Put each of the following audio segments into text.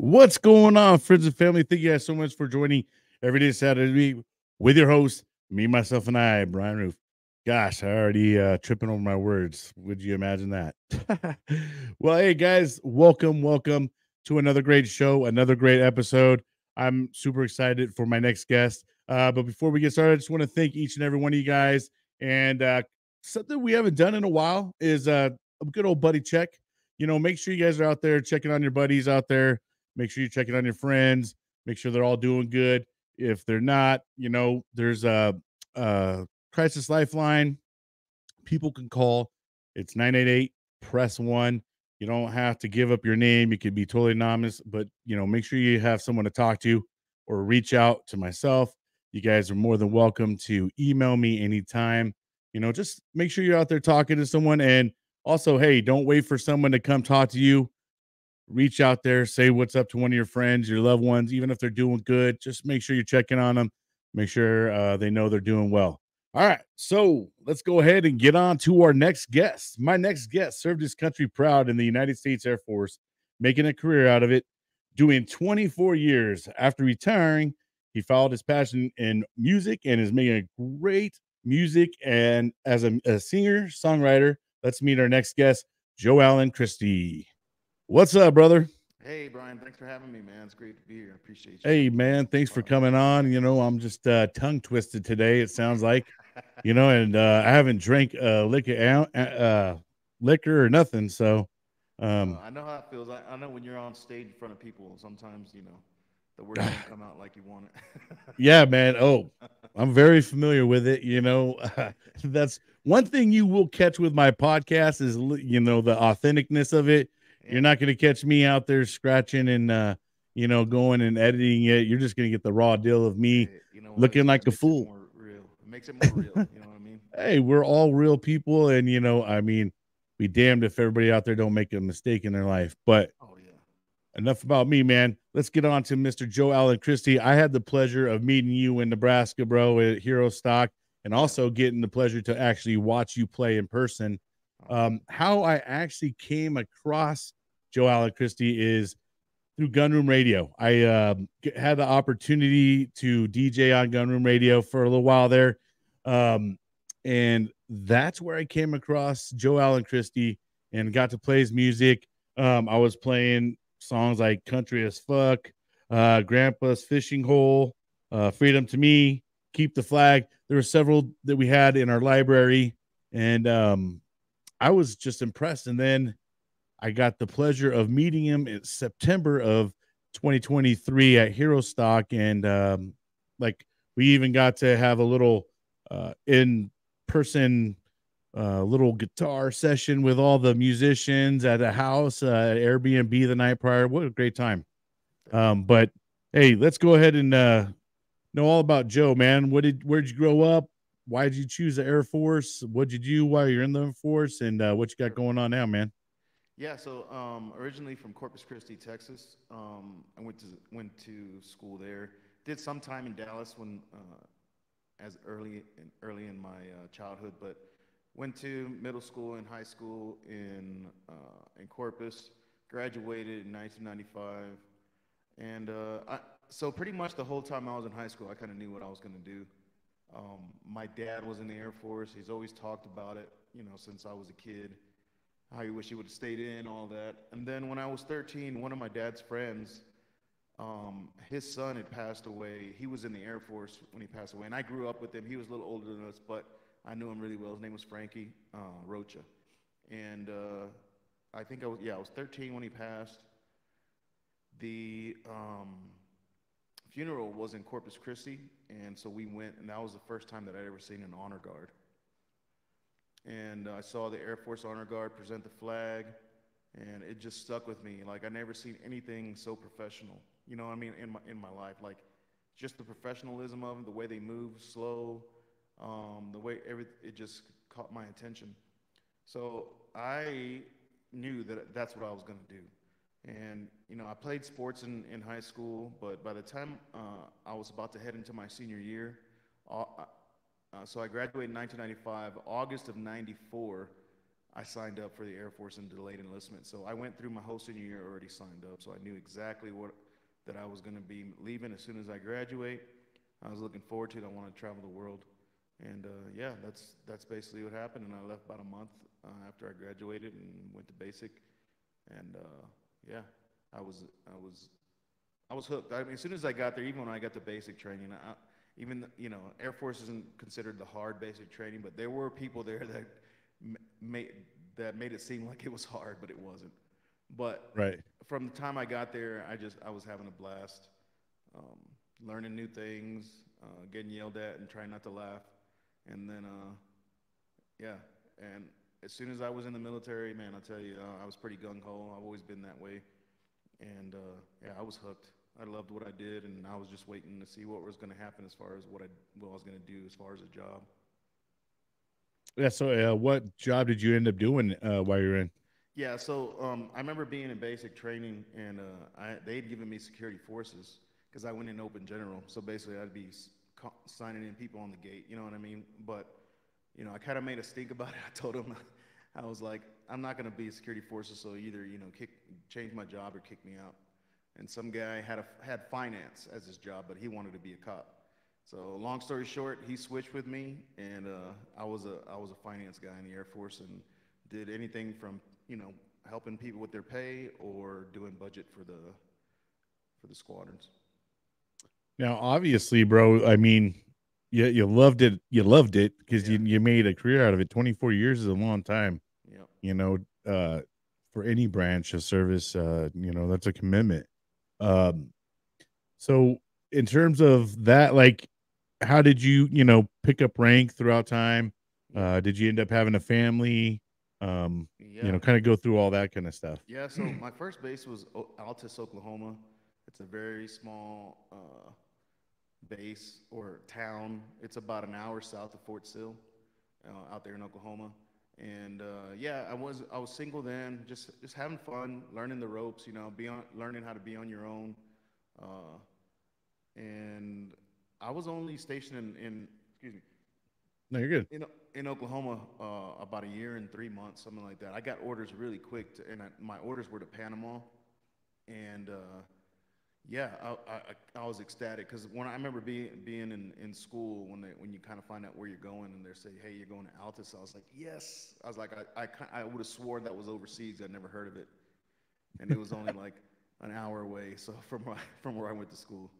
What's going on, friends and family? Thank you guys so much for joining every day Saturday with your host, me, myself, and I, Brian Roof. Gosh, I already tripping over my words. Would you imagine that? Well, hey guys, welcome to another great show, another great episode. I'm super excited for my next guest. But before we get started, I just want to thank each and every one of you guys. And something we haven't done in a while is a good old buddy check. Make sure you guys are out there checking on your buddies out there. Make sure you check it on your friends. Make sure they're all doing good. If they're not, there's a crisis lifeline people can call. It's 988 press 1. You don't have to give up your name. You could be totally anonymous, but make sure you have someone to talk to or reach out to myself. You guys are more than welcome to email me anytime. Just make sure you're out there talking to someone. And also, hey, don't wait for someone to come talk to you. Reach out there, say what's up to one of your friends, your loved ones, even if they're doing good. Just make sure you're checking on them. Make sure they know they're doing well. All right, so let's go ahead and get on to our next guest. My next guest served his country proud in the United States Air Force, making a career out of it. Doing 24 years after retiring, he followed his passion in music and is making a great music. And as a singer songwriter, let's meet our next guest, Joe Allen Christie. What's up, brother? Hey, Brian, thanks for having me, man. It's great to be here. I appreciate you Hey, man, thanks for on coming on. I'm just tongue twisted today. It sounds like, and I haven't drank liquor or nothing. So, um, I know how it feels. I know when you're on stage in front of people, sometimes, the words don't come out like you want yeah, man. Oh, I'm very familiar with it. That's one thing you will catch with my podcast is, the authenticness of it. You're Yeah. not going to catch me out there scratching and, going and editing it. You're just going to get the raw deal of me Hey, you know what? looking It like just a makes it fool. more real. It makes it more real. You know what I mean? Hey, we're all real people. And, be damned if everybody out there don't make a mistake in their life. But Oh, yeah. enough about me, man. Let's get on to Mr. Joe Allen Christie. I had the pleasure of meeting you in Nebraska, bro, at Hero Stock, and Yeah. also getting the pleasure to actually watch you play in person. Uh-huh. How I actually came across Joe Allen Christie is through Gunroom Radio. I had the opportunity to DJ on Gunroom Radio for a little while there. Um, and that's where I came across Joe Allen Christie and got to play his music. I was playing songs like Country as Fuck, Grandpa's Fishing Hole, Freedom to Me, Keep the Flag. There were several that we had in our library. And I was just impressed. And then I got the pleasure of meeting him in September of 2023 at Hero Stock, and like we even got to have a little in person little guitar session with all the musicians at a house at Airbnb the night prior. What a great time! That's cool. But hey, let's go ahead and know all about Joe, man. Where'd you grow up? Why did you choose the Air Force? What'd you do while you're in the Air Force? And what you got Sure. going on now, man? Yeah, so originally from Corpus Christi, Texas. I went to school there. Did some time in Dallas when as early in my childhood, but went to middle school and high school in Corpus. Graduated in 1995, and so pretty much the whole time I was in high school, I kind of knew what I was going to do. My dad was in the Air Force. He's always talked about it, since I was a kid. How he wish he would have stayed in, all that. And then when I was 13, one of my dad's friends, his son had passed away. He was in the Air Force when he passed away, and I grew up with him. He was a little older than us, but I knew him really well. His name was Frankie Rocha, and I think I was 13 when he passed. The funeral was in Corpus Christi, and so we went, and that was the first time that I'd ever seen an honor guard. And I saw the Air Force Honor Guard present the flag, and it just stuck with me. Like I never seen anything so professional. You know what I mean? In my life, like just the professionalism of them, the way they move, slow, the way it just caught my attention. So I knew that that's what I was going to do. And I played sports in high school, but by the time I was about to head into my senior year, so I graduated in 1995. August of '94, I signed up for the Air Force and delayed enlistment. So I went through my whole senior year already signed up. So I knew exactly what that I was going to be leaving as soon as I graduate. I was looking forward to it. I want to travel the world, and yeah, that's basically what happened. And I left about a month after I graduated and went to basic, and yeah, I was I was I was hooked. I mean, as soon as I got there, even when I got to basic training, Air Force isn't considered the hard basic training, but there were people there that made made it seem like it was hard, but it wasn't. But Right. from the time I got there, I was having a blast, um, learning new things, getting yelled at, and trying not to laugh. And then, yeah, and as soon as I was in the military, man, I tell you, I was pretty gung ho. I've always been that way, and yeah, I was hooked. I loved what I did, and I was just waiting to see what was going to happen as far as what I was going to do as far as a job. Yeah. So, what job did you end up doing while you were in? Yeah, so I remember being in basic training, and they'd given me security forces because I went in open general. So basically, I'd be signing in people on the gate. You know what I mean? But I kind of made a stink about it. I told them, I was like, I'm not going to be a security forces, so either change my job or kick me out. And some guy had finance as his job, but he wanted to be a cop. So long story short, he switched with me, and I was a finance guy in the Air Force, and did anything from helping people with their pay or doing budget for the squadrons. Now, obviously, bro, I mean, you loved it. You loved it because Yeah, you made a career out of it. 24 years is a long time, yeah, you know, uh, for any branch of service. That's a commitment. Um, so in terms of that, like, how did you, pick up rank throughout time? yeah, Did you end up having a family? yeah, Kind of go through all that kind of stuff. yeah. So my first base was Altus, Oklahoma. It's a very small base or town. It's about an hour south of Fort Sill, out there in Oklahoma. And yeah, I was single then, just having fun, learning the ropes. Learning how to be on your own. Uh, and I was only stationed in excuse me No, you're good. in in Oklahoma about a year and 3 months, something like that. I got orders really quick, my orders were to Panama, and yeah, I was ecstatic because when I remember being in school when you kind of find out where you're going and they say, hey, you're going to Altus, I was like, yes. I was like, I would have sworn that was overseas. I'd never heard of it, and it was only like an hour away, so from where I went to school.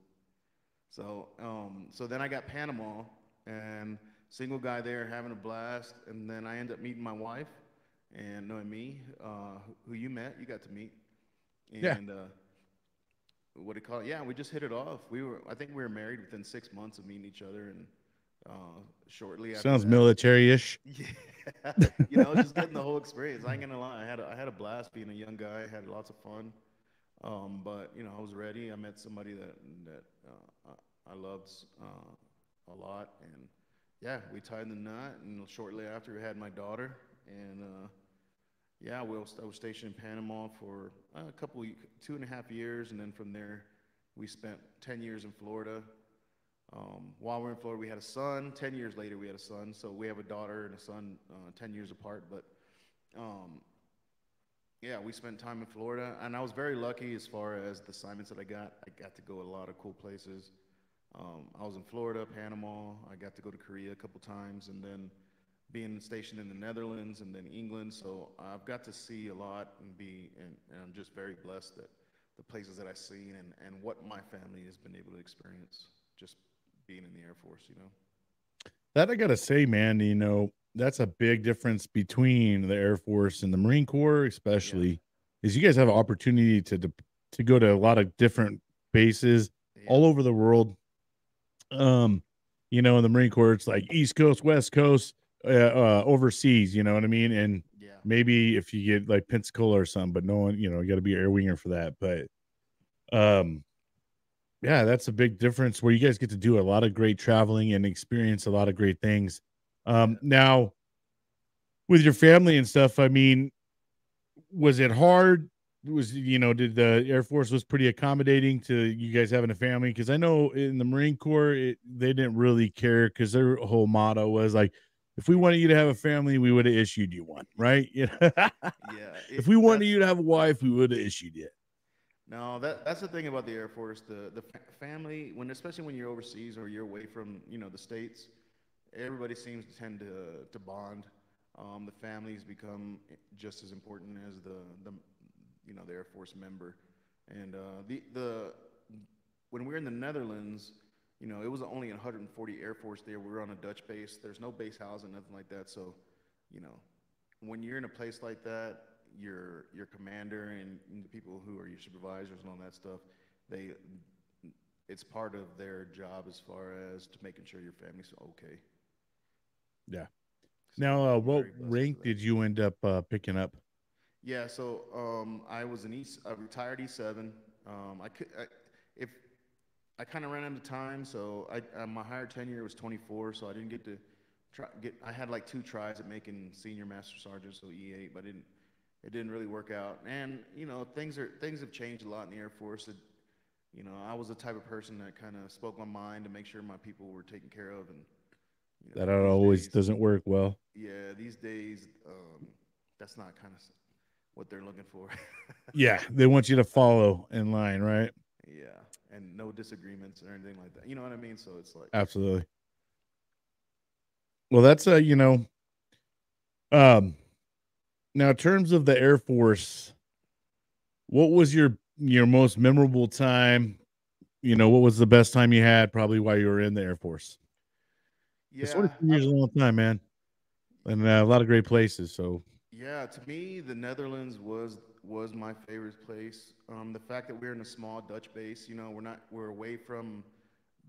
So then I got Panama, and single guy there having a blast, and then I end up meeting my wife and Noemi, who you met, you got to meet, Yeah. and what do you call it? Yeah, we just hit it off. I think we were married within 6 months of meeting each other, and shortly after Sounds that, military-ish. yeah, just getting the whole experience. I ain't gonna lie, I had a blast being a young guy. I had lots of fun. But I was ready. I met somebody that I loved a lot, and yeah, we tied the knot. And shortly after, we had my daughter, and yeah, I was stationed in Panama for a 2.5 years, and then from there, we spent 10 years in Florida. While we're in Florida, we had a son. 10 years later, we had a son. So we have a daughter and a son, 10 years apart. But um, yeah, we spent time in Florida, and I was very lucky as far as the assignments that I got. I got to go a lot of cool places. I was in Florida, Panama. I got to go to Korea a couple times, and then being stationed in the Netherlands and then England. So I've got to see a lot and I'm just very blessed that the places that I've seen and what my family has been able to experience just being in the Air Force. That I gotta say, man, that's a big difference between the Air Force and the Marine Corps, Yeah, especially, is you guys have an opportunity to go to a lot of different bases yeah, all over the world. Um, in the Marine Corps, it's like East Coast, West Coast, overseas. You know what I mean? And yeah, maybe if you get like Pensacola or something, but no one, you got to be air winger for that. But um, yeah, that's a big difference where you guys get to do a lot of great traveling and experience a lot of great things. yeah. Now with your family and stuff, I mean, was it hard? Did the Air Force was pretty accommodating to you guys having a family? Because I know in the Marine Corps, they didn't really care because their whole motto was like, if we wanted you to have a family, we would have issued you one, right? You know? Yeah, If we wanted that's you to have a wife, we would have issued it. no, that's the thing about the Air Force. The family, when especially when you're overseas or you're away from the states, everybody seems to tend to bond. The families become just as important as the Air Force member. And the when we were in the Netherlands, it was only 140 Air Force there. We were on a Dutch base. There's no base housing, nothing like that. So, you know, when you're in a place like that, your commander and the people who are your supervisors and all that stuff, they it's part of their job as far as to making sure your family's okay. Yeah. So Now, we're what very blessed for rank that. did you end up picking up? Yeah, so I was an I retired E7. I could, if I kind of ran out of time, so my higher tenure was 24, so I didn't get to get. I had like two tries at making senior master sergeant, so E8, but it didn't really work out. And things have changed a lot in the Air Force. I was the type of person that kind of spoke my mind to make sure my people were taken care of, and That these always days, doesn't work well. yeah, these days, that's not kind of what they're looking for. Yeah, they want you to follow in line, right? Yeah, and no disagreements or anything like that. You know what I mean? So it's like, Absolutely. Well, that's um now in terms of the Air Force, what was your most memorable time? What was the best time you had probably while you were in the Air Force? It's yeah, 22 years is a long time, man, and a lot of great places. So yeah. To me, the Netherlands was my favorite place. The fact that we're in a small Dutch base, we're away from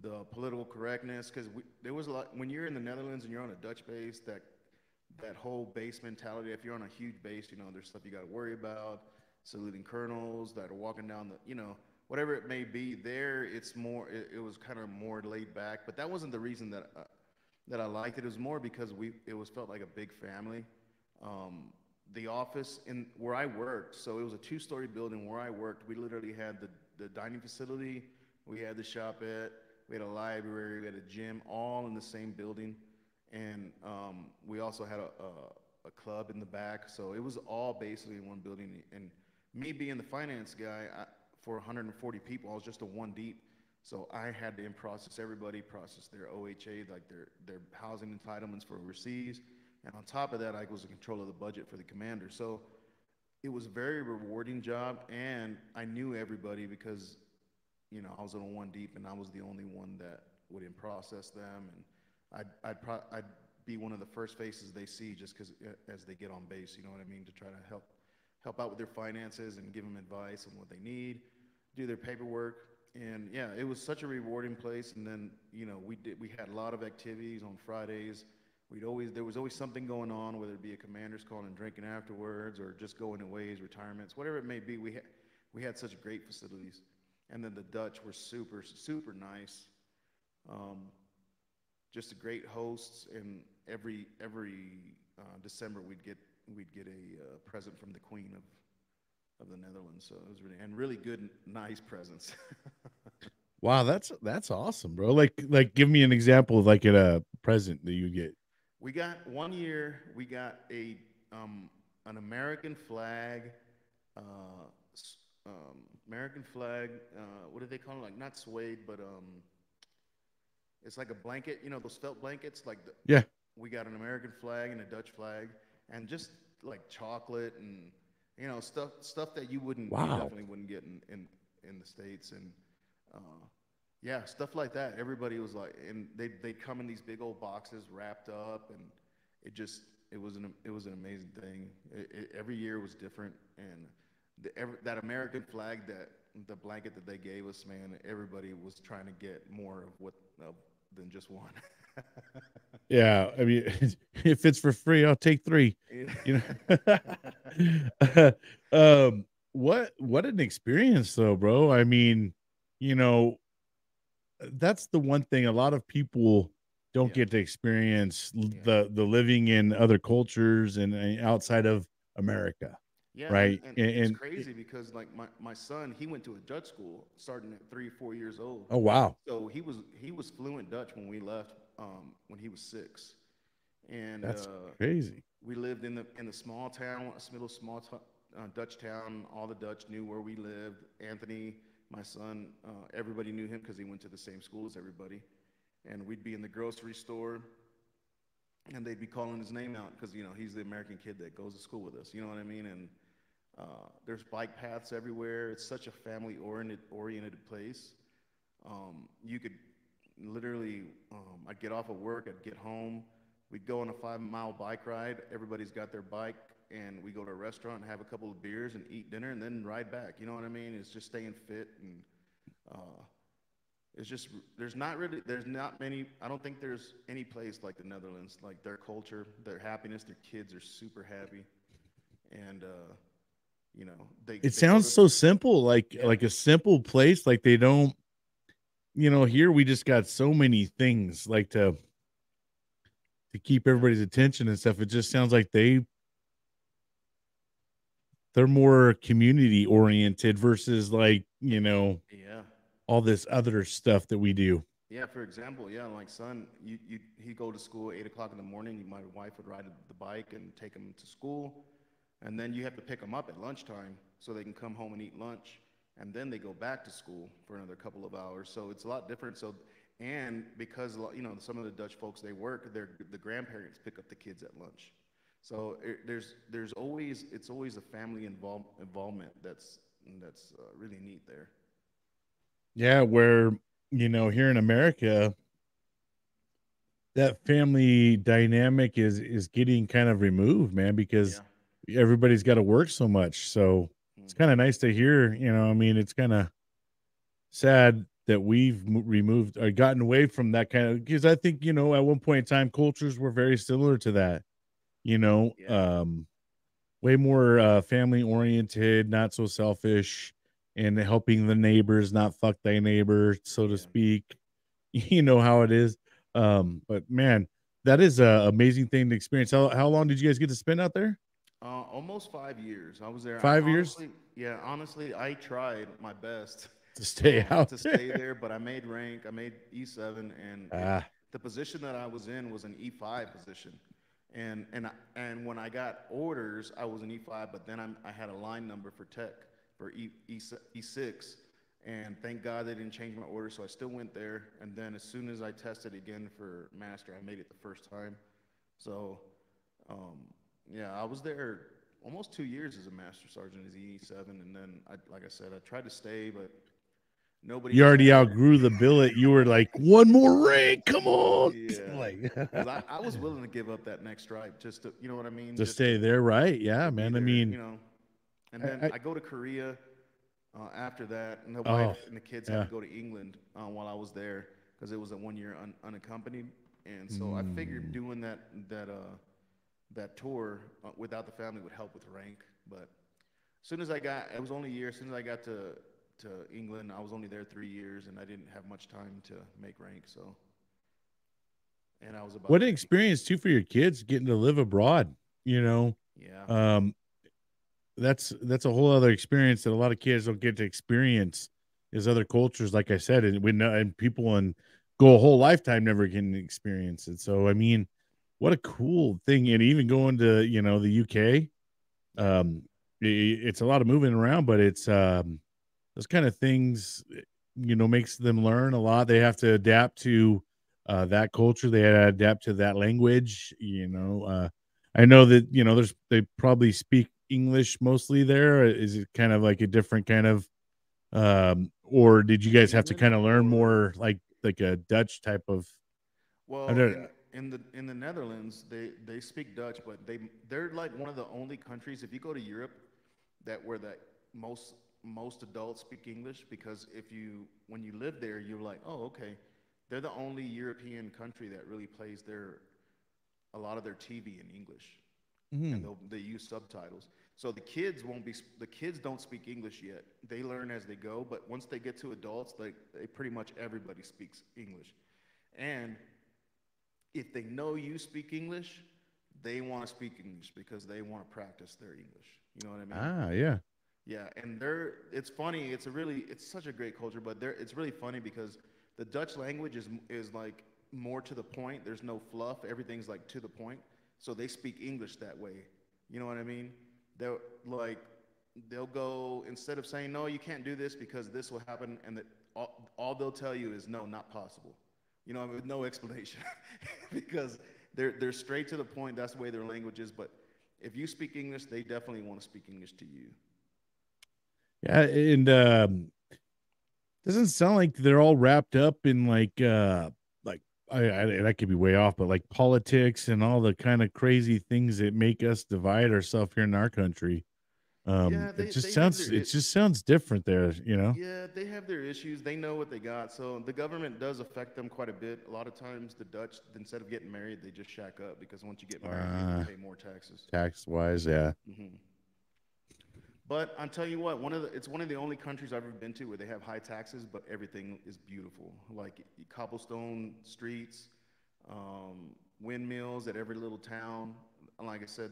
the political correctness because there was a lot when you're in the Netherlands and you're on a Dutch base that whole base mentality. If you're on a huge base, there's stuff you got to worry about, saluting colonels that are walking down whatever it may be. There, it's more. It was kind of more laid back, but that wasn't the reason that I liked it. It was more because it was felt like a big family. Um, the office in where I worked, so it was a two-story building where I worked. We literally had the dining facility, we had the shopette, we had a library, we had a gym, all in the same building, and we also had a club in the back. So it was all basically in one building. And me being the finance guy, for 140 people, I was just a one deep. So I had to process everybody, process their OHA, like their housing entitlements for overseas, and on top of that, I was in control of the budget for the commander. So it was a very rewarding job, and I knew everybody because I was on one deep, and I was the only one that would in process them, and I'd be one of the first faces they see just because as they get on base, you know what I mean, to try to help out with their finances and give them advice on what they need, do their paperwork, and yeah, it was such a rewarding place. And then we had a lot of activities on Fridays. There was always something going on, whether it be a commander's call and drinking afterwards, or just going aways, retirements, whatever it may be. We had such great facilities, and then the Dutch were super super nice. Um, just great hosts, and every December we'd get a present from the Queen of the Netherlands. So it was really good, nice presents. wow, that's awesome, bro. Like give me an example of like a present that you get. We got one year we got a an American flag, uh, American flag. What do they call it? Like not suede, but it's like a blanket. Those felt blankets. Yeah. We got an American flag and a Dutch flag, and just like chocolate and stuff that you Wow. definitely wouldn't get in the states. And uh, yeah, stuff like that. Everybody was like, and they'd come in these big old boxes wrapped up, and it was an amazing thing. Every year was different, and that American flag, that the blanket that they gave us, man, everybody was trying to get more of than just one. Yeah, I mean, if it's for free, I'll take 3, Yeah. you know? What an experience though, bro. I mean, you know, that's the one thing a lot of people don't Yeah. get to experience Yeah. the living in other cultures and outside of America, Yeah, and, right? and it's And crazy because like my son, he went to a Dutch school starting at 3, 4 years old. oh wow. So he was fluent Dutch when we left, when he was 6. and That's crazy. we lived in the small town, a little Dutch town. All the Dutch knew where we lived. Anthony, my son, everybody knew him because he went to the same school as everybody. And we'd be in the grocery store, and they'd be calling his name out because he's the American kid that goes to school with us. You know what I mean? And there's bike paths everywhere. It's such a family oriented place. You could literally, I'd get off of work, I'd get home, we'd go on a 5 mile bike ride. Everybody's got their bike, and we go to a restaurant and have a couple of beers and eat dinner and then ride back. You know what I mean? It's just staying fit, and uh, it's just there's not many. I don't think there's any place like the Netherlands. Like their culture, their happiness, their kids are super happy, and It they go sounds to so simple, yeah. like a simple place. Like they don't, here we just got so many things like to keep Yeah. everybody's attention and stuff. It just sounds like they're more community oriented versus like, Yeah. all this other stuff that we do. Yeah, for example, yeah, like son, he go to school 8 o'clock in the morning. My wife would ride the bike and take him to school, and then you have to pick them up at lunchtime so they can come home and eat lunch, and then they go back to school for another couple of hours. So it's a lot different. So, and because some of the Dutch folks they work, the grandparents pick up the kids at lunch. So there's always it's always a family involvement that's really neat there. Yeah, where, here in America, that family dynamic is getting kind of removed, man, because Yeah. everybody's got to work so much. So it's kind Hmm. of nice to hear, I mean, it's kind of sad that we've removed or gotten away from that kind of, because I think, at one point in time, cultures were very similar to that, you know, Yeah. um, way more family oriented, not so selfish, and helping the neighbors, not fuck thy neighbor, so to Yeah. speak. You know how it is. But man, that is a amazing thing to experience. How long did you guys get to spend out there? Almost 5 years. I was there. I 5 years honestly, yeah, honestly, I tried my best to stay out to stay there. there, but I made rank. I made E7, and Ah, the position that I was in was an E5 position. And when I got orders, I was an E5, but then I had a line number for tech for E6, and thank God they didn't change my order, so I still went there. And then as soon as I tested again for master, I made it the first time. So um, yeah, I was there almost 2 years as a master sergeant as E7, and then like I said, I tried to stay, but nobody you was already hiring. outgrew the billet. You were like, one more rank, come on. Yeah, Like because I was willing to give up that next stripe just to, you know what I mean, to just to stay there, right? Yeah, be man. I there, mean, And then I I go to Korea after that, and the wife oh and the kids had yeah. to go to England while I was there because it was a 1 year unaccompanied, and so I figured Mm. doing that tour without the family would help with rank. But as soon as it was only a year. As soon as I got to England, I was only there 3 years, and I didn't have much time to make rank. So, and I was about What to an be, experience too for your kids getting to live abroad, you know. yeah, Um, that's a whole other experience that a lot of kids don't get to experience is other cultures, like I said, and we know and people and go a whole lifetime never can experience it. So I mean, what a cool thing. And even going to, the UK, yeah, um, it's a lot of moving around, but it's those kind of things, makes them learn a lot. They have to adapt to that culture. They had to adapt to that language. yeah. I know that they probably speak English mostly there. Is it kind of like a different kind of, or did you In guys have to England kind of learn or more like a Dutch type of? I well, don't. in the Netherlands, they speak Dutch, but they're like one of the only countries. If you go to Europe, that where the most most adults speak English, because if you when you live there, you're like, oh, okay. They're the only European country that really plays their a lot of their TV in English, and Mhm. they use subtitles. So the kids don't speak English yet. They learn as they go, but once they get to adults, they pretty much everybody speaks English. And if they know you speak English, they want to speak English because they want to practice their English. You know what I mean? Ah, yeah. Yeah, and it's funny. It's such a great culture, but it's really funny because the Dutch language is like more to the point. There's no fluff. Everything's like to the point. So they speak English that way. You know what I mean? They'll like they'll go instead of saying no, you can't do this because this will happen, and that all they'll tell you is no, not possible. You know, with no explanation, because they're straight to the point. That's the way their language is. But if you speak English, they definitely want to speak English to you. Yeah, and doesn't sound like they're all wrapped up in like I could be way off, but like politics and all the kind of crazy things that make us divide ourselves here in our country. Yeah, It just they have sounds their it just sounds different there, you know? yeah, they have their issues. They know what they got. So the government does affect them quite a bit. A lot of times, the Dutch, instead of getting married, they just shack up because once you get married, you have to Uh, pay more taxes. tax wise, yeah. Hmm. But I'll tell you what, it's one of the only countries I've ever been to where they have high taxes, but everything is beautiful. Like cobblestone streets, windmills at every little town. And like I said,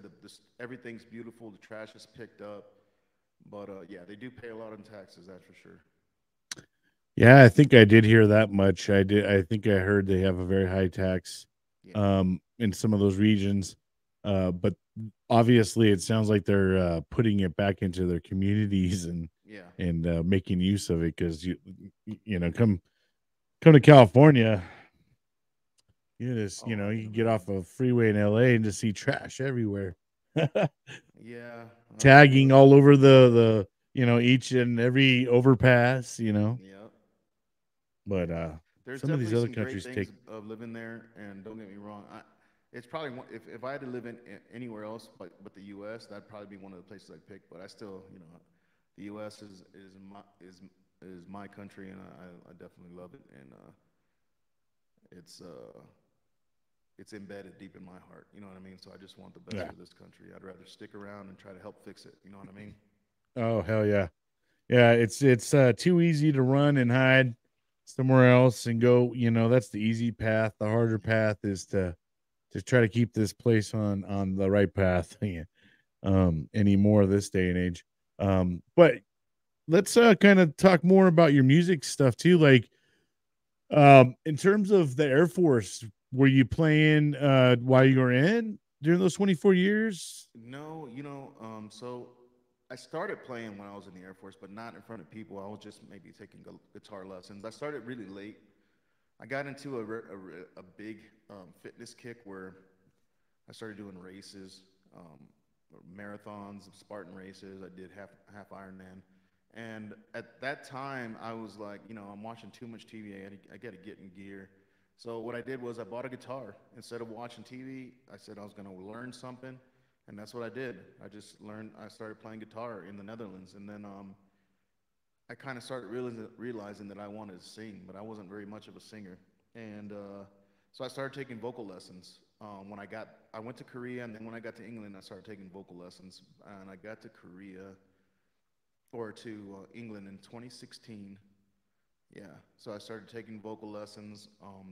everything's beautiful. The trash is picked up. But yeah, they do pay a lot in taxes, that's for sure. Yeah, I think I did hear that much. I think I heard they have a very high tax Yeah. in some of those regions. But obviously it sounds like they're putting it back into their communities Yeah. and making use of it because you know come to California, Oh, you I can can get off imagine. a freeway in LA and just see trash everywhere. Yeah. Tagging all over the each and every overpass, Yeah. but There's some of these definitely other some great countries take things of living there, and don't get me wrong. It's probably if I had to live in anywhere else but the U.S., that'd probably be one of the places I'd pick. But I still, the U.S. is my country, and I definitely love it, and it's uh, it's embedded deep in my heart. You know what I mean? So I just want the best yeah. for this country. I'd rather stick around and try to help fix it. You know what I mean? Oh hell yeah. Yeah, it's too easy to run and hide somewhere else and go, that's the easy path. The harder path is to try to keep this place on the right path. Yeah. Anymore this day and age. But let's kind of talk more about your music stuff too. Like in terms of the Air Force, were you playing while you were in during those 24 years? No, so I started playing when I was in the Air Force, but not in front of people. I was just maybe taking guitar lessons. I started really late. I got into a big fitness kick where I started doing races, marathons, Spartan races. I did half Ironman, and at that time I was like, I'm watching too much TV. I got to get in gear. So what I did was I bought a guitar instead of watching TV. I said I was going to learn something, and that's what I did. I just learned. I started playing guitar in the Netherlands, and then I kind of started realizing that I wanted to sing, but I wasn't very much of a singer. And so I started taking vocal lessons. I went to Korea, and then when I got to England, I started taking vocal lessons. And I got to Korea or to England in 2016. Yeah, so I started taking vocal lessons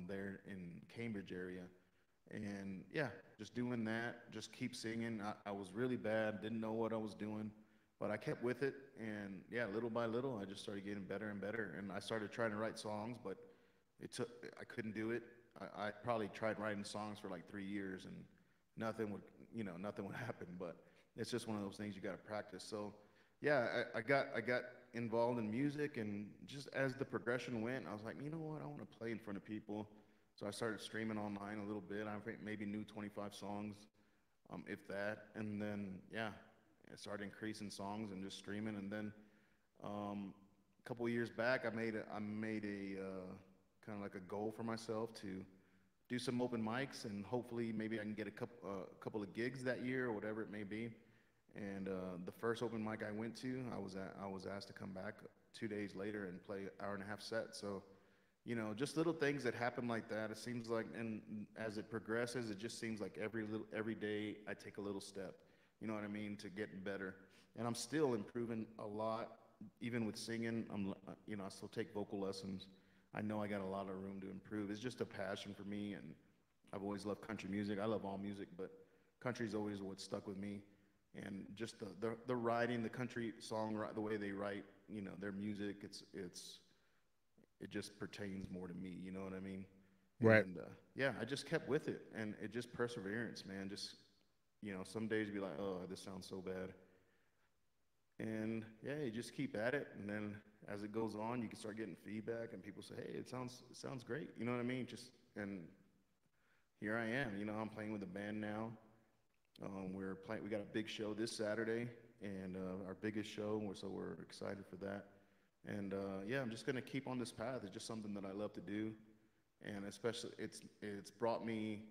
there in Cambridge area, and yeah, just doing that, just keep singing. I was really bad, didn't know what I was doing, but I kept with it, and yeah, little by little, I just started getting better and better, and I started trying to write songs, but I couldn't do it. I probably tried writing songs for like 3 years, and nothing would, nothing would happen. But it's just one of those things you got to practice. So yeah, I got involved in music, and just as the progression went, I was like, you know what, I want to play in front of people. So I started streaming online a little bit. I maybe knew 25 songs, if that. And then yeah, I started increasing songs and just streaming. And then a couple of years back, I made a kind of like a goal for myself to do some open mics, and hopefully maybe I can get a couple of gigs that year or whatever it may be. And the first open mic I went to, I was asked to come back 2 days later and play an hour and a half set. So, just little things that happen like that. It seems like, and as it progresses, it just seems like every day I take a little step. You know what I mean, to getting better. And I'm still improving a lot, even with singing. I still take vocal lessons. I know I got a lot of room to improve. It's just a passion for me, and I've always loved country music. I love all music, but country's always what stuck with me, and just the writing, the country song, the way they write, their music, it just pertains more to me. You know what I mean? Right. And yeah, I just kept with it, and it just perseverance, man. Just some days be like, oh, this sounds so bad, and yeah, you just keep at it, and then as it goes on, you can start getting feedback, and people say, hey, it sounds great. You know what I mean? Just and here I am. I'm playing with a band now. We're playing. We got a big show this Saturday, and our biggest show. So we're excited for that. And yeah, I'm just gonna keep on this path. It's just something that I love to do, and especially it's brought me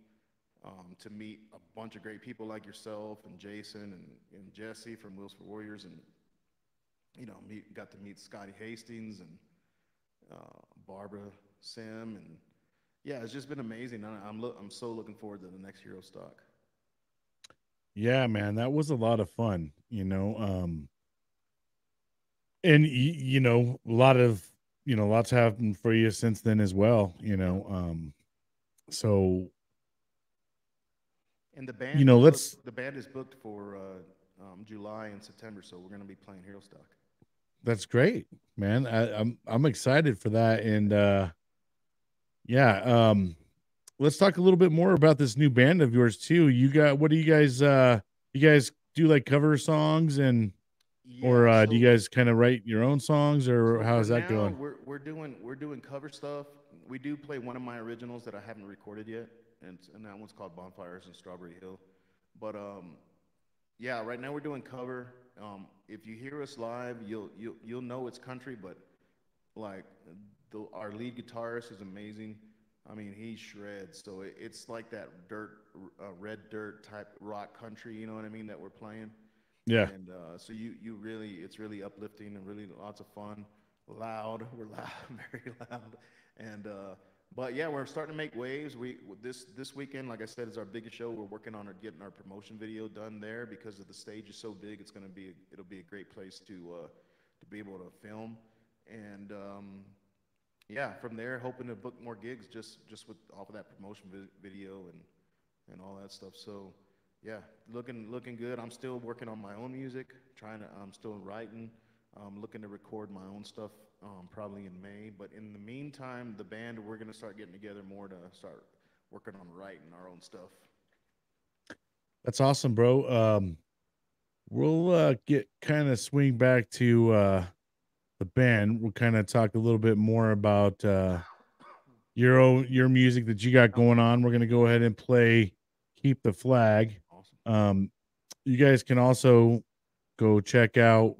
to meet a bunch of great people like yourself and Jason and Jesse from Wheels for Warriors, and got to meet Scotty Hastings and Barbara Sim, and yeah, it's just been amazing. I'm so looking forward to the next Hero Stock. Yeah, man, that was a lot of fun, and a lot of lots happened for you since then as well, Yeah. so And the band is let's booked. The band is booked for July and September, so we're going to be playing Hero Stock. that's great, man. I'm excited for that, and yeah, let's talk a little bit more about this new band of yours too. What do you guys do, like cover songs, and or Yeah. do you guys kind of write your own songs, or So for how's that now, going? we're doing cover stuff. We do play one of my originals that I haven't recorded yet, and that one's called Bonfires in Strawberry Hill. But yeah, right now we're doing cover. If you hear us live, you'll know it's country, but like our lead guitarist is amazing. I mean, he shreds. So it's like that red dirt type rock country. You know what I mean? That we're playing. Yeah. And so you really, it's really uplifting and really lots of fun. Loud, we're loud, very loud. And but yeah, we're starting to make waves. This weekend, like I said, is our biggest show. We're working on getting our promotion video done there because of the stage is so big. It'll be a great place to be able to film. And yeah, from there, hoping to book more gigs just with off of that promotion video and all that stuff. So yeah, looking good. I'm still working on my own music. I'm still writing. Looking to record my own stuff probably in May. But in the meantime, the band, we're gonna start getting together more to start working on writing our own stuff. That's awesome, bro. We'll get kind of swing back to the band. We'll kind of talk a little bit more about your music that you got going on. We're gonna go ahead and play "Keep the Flag." Awesome. You guys can also go check out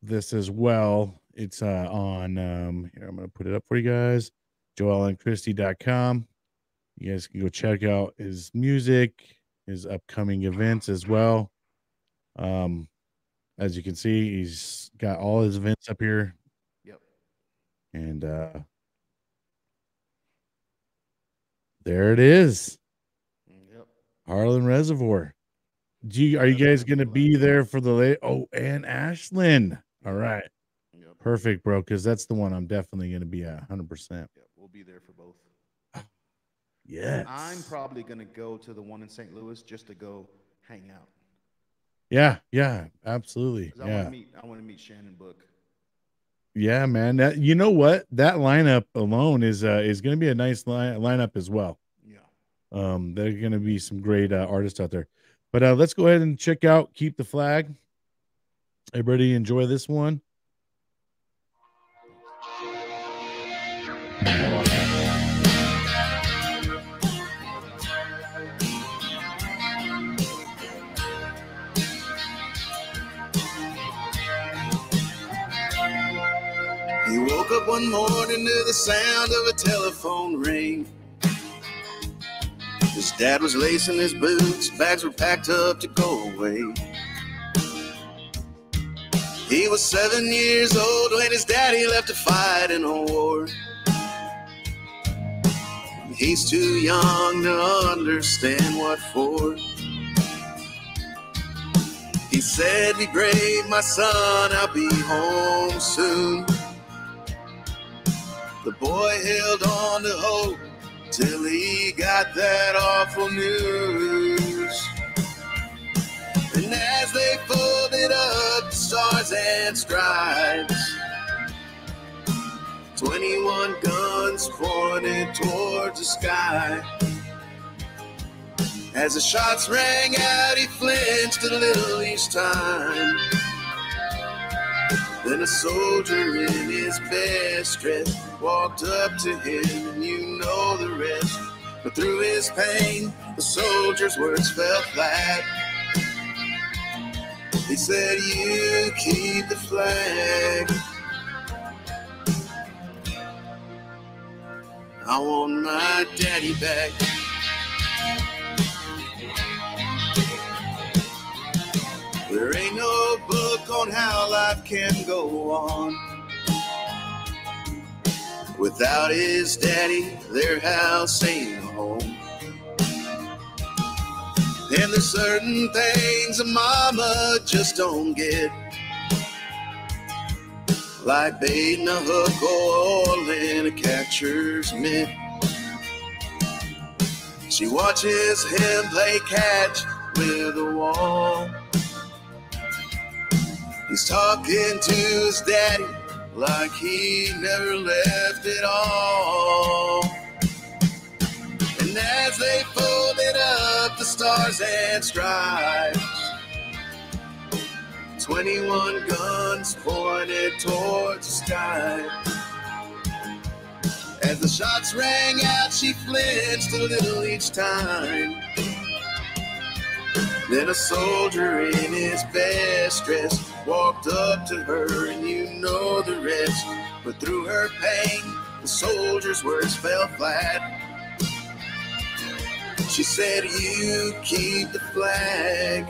this as well. It's on here. I'm gonna put it up for you guys. JoelAndChristy.com. You guys can go check out his music, his upcoming events as well. As you can see, he's got all his events up here. Yep. And there it is. Yep. Harlan Reservoir. Are you guys going to be there for the late? Oh, and Ashland. All right. Yep. Perfect, bro. Because that's the one I'm definitely going to be at 100%. Yep. We'll be there for both. Yes. I'm probably gonna go to the one in St. Louis just to go hang out. Yeah. Yeah. Absolutely. 'Cause Yeah. I want to meet Shannon Book. Yeah, man. You know what? That lineup alone is going to be a nice lineup as well. Yeah. There are going to be some great artists out there. But let's go ahead and check out "Keep the Flag." Everybody enjoy this one. He woke up one morning to the sound of a telephone ring. His dad was lacing his boots, bags were packed up to go away. He was 7 years old when his daddy left to fight in a war. He's too young to understand what for. He said, "Be brave, my son, I'll be home soon." The boy held on to hope till he got that awful news. And as they folded up the stars and stripes, 21 guns pointed towards the sky. As the shots rang out, he flinched a little each time. Then a soldier in his best dress walked up to him, and you know the rest. But through his pain, the soldier's words fell flat. He said, "You keep the flag. I want my daddy back." There ain't no book on how life can go on without his daddy. Their house ain't a home. And there's certain things a mama just don't get, like baiting a hook or in a catcher's mitt. She watches him play catch with a wall. He's talking to his daddy like he never left at all. And as they folded up the stars and stripes, 21 guns pointed towards the sky. As the shots rang out, she flinched a little each time. Then a soldier in his best dress walked up to her, and you know the rest. But through her pain, the soldier's words fell flat. She said, "You keep the flag.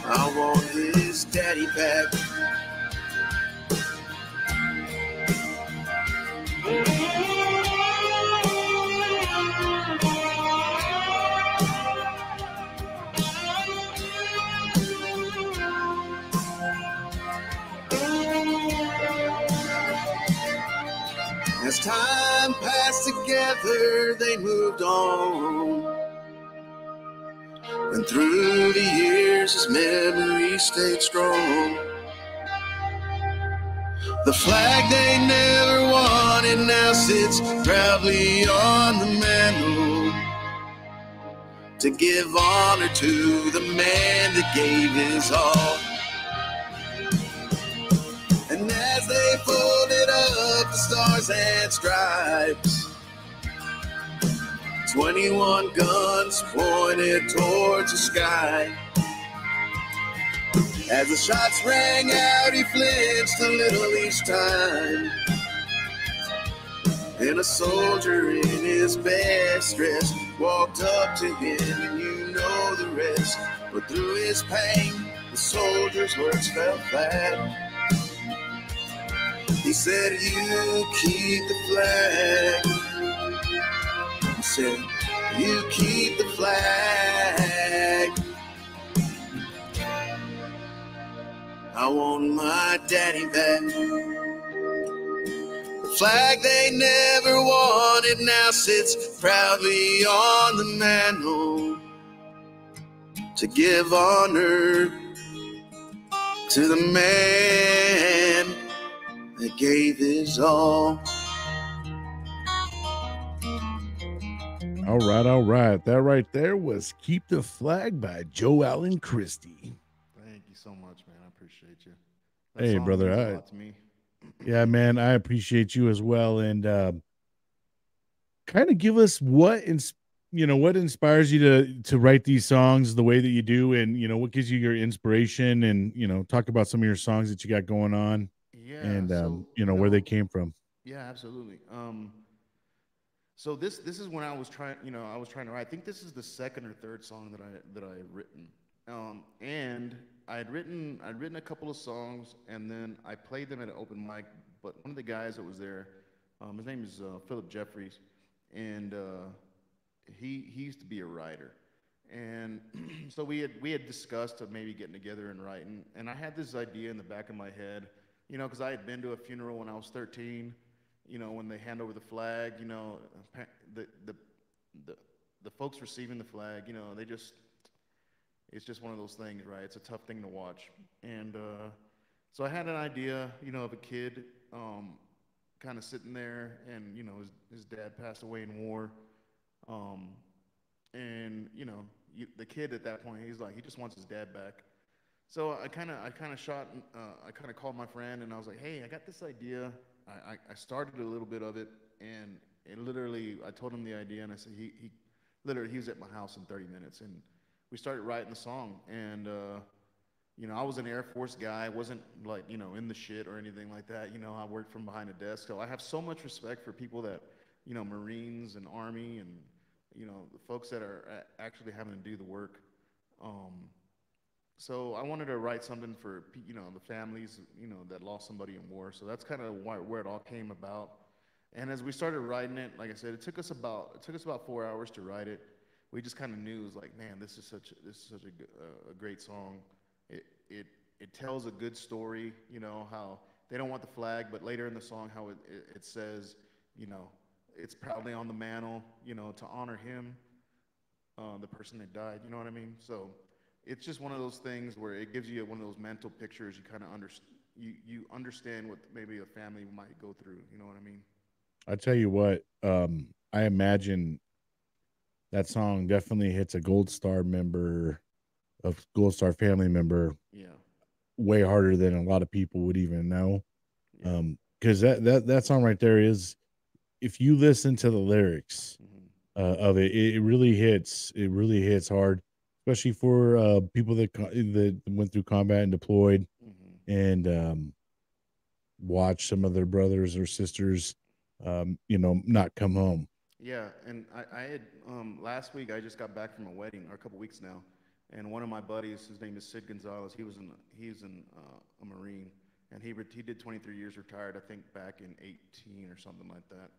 I want his daddy back." As time passed together, they moved on. And through the years, his memory stayed strong. The flag they never wanted now sits proudly on the mantle to give honor to the man that gave his all. And as they folded up the stars and stripes, 21 guns pointed towards the sky. As the shots rang out, he flinched a little each time. And a soldier in his best dress walked up to him, and you know the rest. But through his pain, the soldier's words fell flat. He said, "You keep the flag." He said, "You keep the flag. I want my daddy back." The flag they never wanted now sits proudly on the mantle to give honor to the man that gave his all. All right. That right there was "Keep the Flag" by Joe Allen Christie. Thank you so much, man. I appreciate you. Hey, song brother, means a I- lot to me. Yeah, man, I appreciate you as well. And kind of give us what what inspires you to write these songs the way that you do, and what gives you your inspiration, and talk about some of your songs that you got going on, Yeah. and So where they came from. Yeah, absolutely. So this is when I was trying to write. I think this is the second or third song that I had written. And I'd written a couple of songs, and then I played them at an open mic. But one of the guys that was there, his name is Philip Jeffries, and he used to be a writer. And so we had discussed of maybe getting together and writing. And I had this idea in the back of my head, because I had been to a funeral when I was 13. When they hand over the flag, the folks receiving the flag, it's just one of those things, right? It's a tough thing to watch. And So I had an idea, of a kid kind of sitting there, and his dad passed away in war, um, and the kid at that point, he's like, he just wants his dad back. So I kind of called my friend, and I was like, hey, I got this idea. I started a little bit of it, and literally, I told him the idea, and I said, he literally, he was at my house in 30 minutes, and we started writing the song, and I was an Air Force guy. I wasn't like, in the shit or anything like that. I worked from behind a desk. So I have so much respect for people that, Marines and Army and, the folks that are actually having to do the work. Um, so I wanted to write something for, the families, that lost somebody in war. So that's kind of where it all came about. And as we started writing it, like I said, it took us about 4 hours to write it. We just kind of knew it was like, man, this is such a great song. It, it it tells a good story. How they don't want the flag, but later in the song, how it says, you know, it's proudly on the mantle, to honor him, the person that died. You know what I mean? So it's just one of those things where it gives you one of those mental pictures. You kind of you understand what maybe a family might go through. You know what I mean? I tell you what, I imagine that song definitely hits a Gold Star family member Yeah. way harder than a lot of people would even know. Yeah. Because that song right there is, if you listen to the lyrics Hmm. of it, it really hits. It really hits hard, especially for people that went through combat and deployed Hmm. and watch some of their brothers or sisters, not come home. Yeah, and I had last week I just got back from a wedding, or a couple weeks now, and one of my buddies, his name is Sid Gonzalez. He was in a Marine, and he did 23 years retired, I think back in 18 or something like that.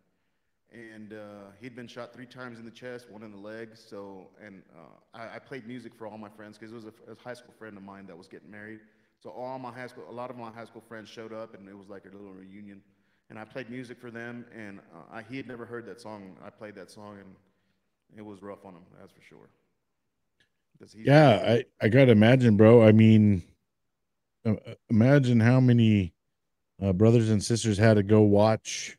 And he'd been shot 3 times in the chest, one in the leg. So, and I played music for all my friends because it was a high school friend of mine that was getting married. So a lot of my high school friends showed up, and it was like a little reunion. And I played music for them, and he had never heard that song. I played that song, and it was rough on him, that's for sure. Because he's been Yeah, through. I gotta imagine, bro. I mean, imagine how many brothers and sisters had to go watch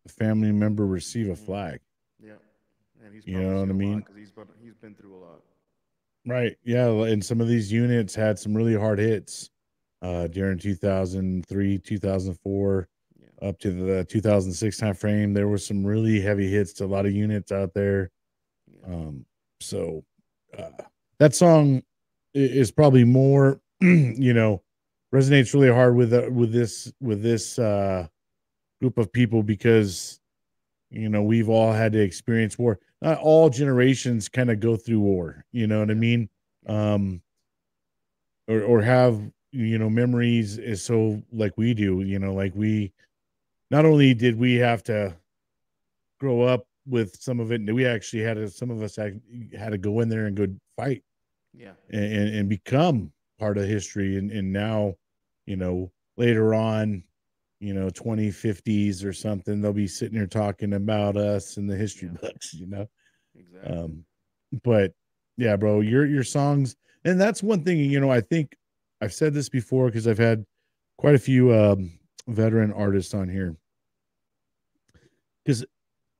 a family member receive a Hmm. flag. Yeah, and he's You probably know what seen I a lot mean? because he's been through a lot. Right. Yeah. And some of these units had some really hard hits during 2003, 2004, Yeah, up to the 2006 time frame. There were some really heavy hits to a lot of units out there. yeah, Um, so uh, that song is probably more, resonates really hard with this group of people because we've all had to experience war. Not all generations kind of go through war. You know what I yeah, mean? yeah, Um, or have memories is so like we do. Like we not only did we have to grow up with some of it, and we actually some of us had to go in there and go fight yeah, and become part of history. And now, later on, 2050s or something, they'll be sitting here talking about us in the history yeah. books. Exactly. Um, but yeah, bro, your songs, and that's one thing, I think I've said this before because I've had quite a few veteran artists on here. Because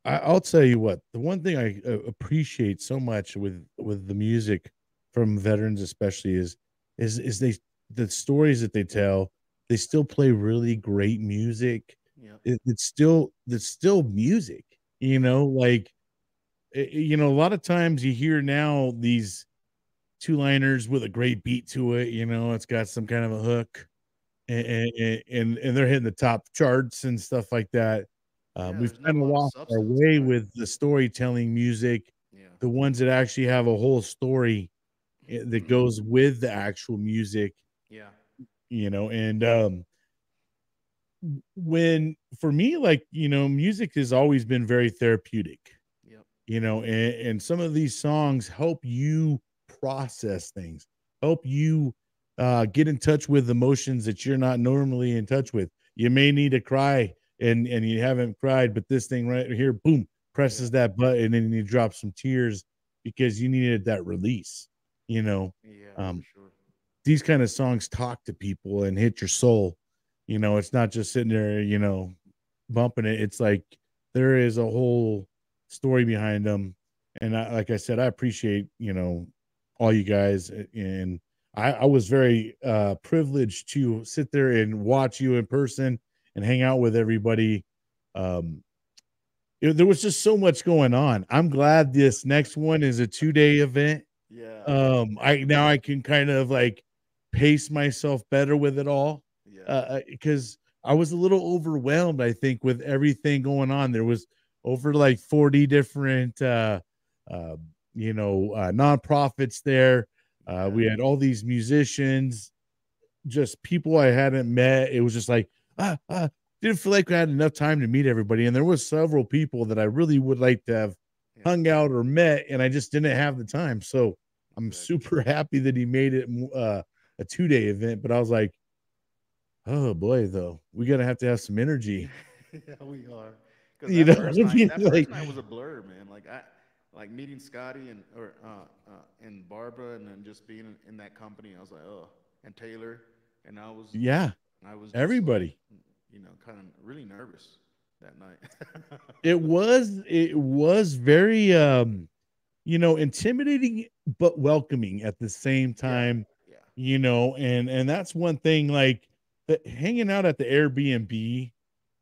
I'll tell you what, the one thing I appreciate so much with the music from veterans, especially, is the stories that they tell. They still play really great music. Yeah. It's still music, Yeah. like a lot of times you hear now these two liners with a great beat to it. It's got some kind of a hook, and they're hitting the top charts and stuff like that. Yeah. We've There's not kind a of lot of lost our substance way behind it. with the storytelling music, Yeah. the ones that actually have a whole story that goes with the actual music, Yeah. and when for me, like, music has always been very therapeutic, Yep. and some of these songs help you process things, help you get in touch with emotions that you're not normally in touch with. You may need to cry and you haven't cried, but this thing right here, boom, Yeah. presses that button and you drop some tears because you needed that release, you know. Yeah. For Um, sure. these kind of songs talk to people and hit your soul. You know, it's not just sitting there, you know, bumping it. It's like there is a whole story behind them. And like I said, I appreciate, you know, all you guys. And I was very privileged to sit there and watch you in person and hang out with everybody. Um, there was just so much going on. I'm glad this next one is a 2-day event. Yeah. I can kind of like pace myself better with it all. Yeah. Because I was a little overwhelmed, I think, with everything going on. There was over like 40 different uh nonprofits there. We had all these musicians, just people I hadn't met. It was just like didn't feel like I had enough time to meet everybody. And there was several people that I really would like to have hung out or met, and I just didn't have the time. So I'm super happy that he made it a 2-day event. But I was like, oh boy, though, we gotta have to have some energy. Yeah, we are. Because You that know, first night, that like, first night was a blur, man. Like meeting Scotty and Barbara, and then just being in that company. I was like, oh, and Taylor, and yeah, I was just like, everybody. you know, kind of really nervous that night. It was very intimidating but welcoming at the same time. Yeah. You know, and that's one thing, like hanging out at the Airbnb,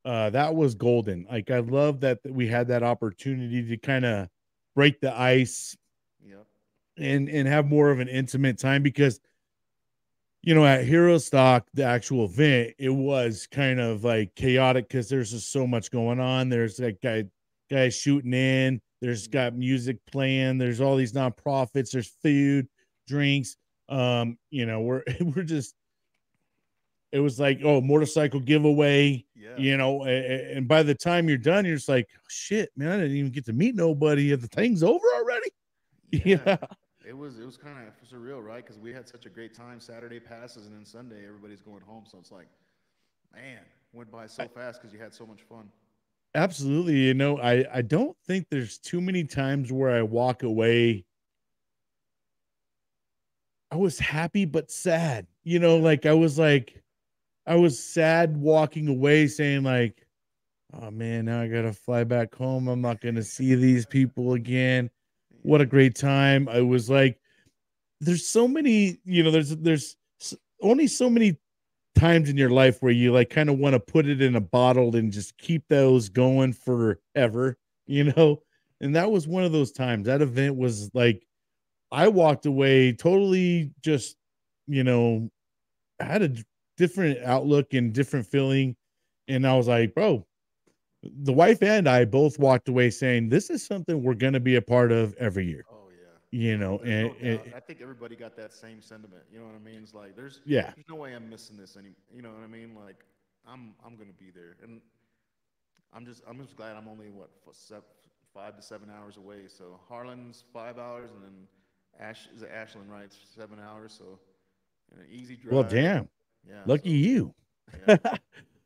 that was golden. Like I love that we had that opportunity to kind of break the ice Yep. and have more of an intimate time, because you know, at Hero Stock, the actual event, it was kind of like chaotic because there's just so much going on. There's like guys shooting in, there's got music playing, there's all these nonprofits, there's food, drinks. We're we're just, it was like, oh, motorcycle giveaway, Yeah. you know, and by the time you're done, you're just like, oh, shit, man, I didn't even get to meet nobody. The thing's over already. Yeah. It was kind of surreal, right? Because we had such a great time. Saturday passes, and then Sunday everybody's going home. So it's like, man, went by so fast because you had so much fun. Absolutely. You know, I don't think there's too many times where I walk away, I was happy but sad. You know, like I was sad walking away saying like, oh man, now I gotta fly back home. I'm not gonna see these people again. What a great time. I was like, there's so many, you know, only so many times in your life where you like kind of want to put it in a bottle and just keep those going forever, you know? And that was one of those times. That event was like, I walked away totally just, you know, I had a different outlook and different feeling. And I was like, bro, the wife and I both walked away saying, this is something we're going to be a part of every year, Oh yeah. you know? There's no And doubt. I think everybody got that same sentiment. You know what I mean? It's like yeah, there's no way I'm missing this any. You know what I mean? Like I'm gonna be there, and I'm just glad I'm only 5 to 7 hours away. So Harlan's 5 hours, and then Ashland, right? 7 hours. So an easy drive. well, damn, Yeah. lucky So you. yeah.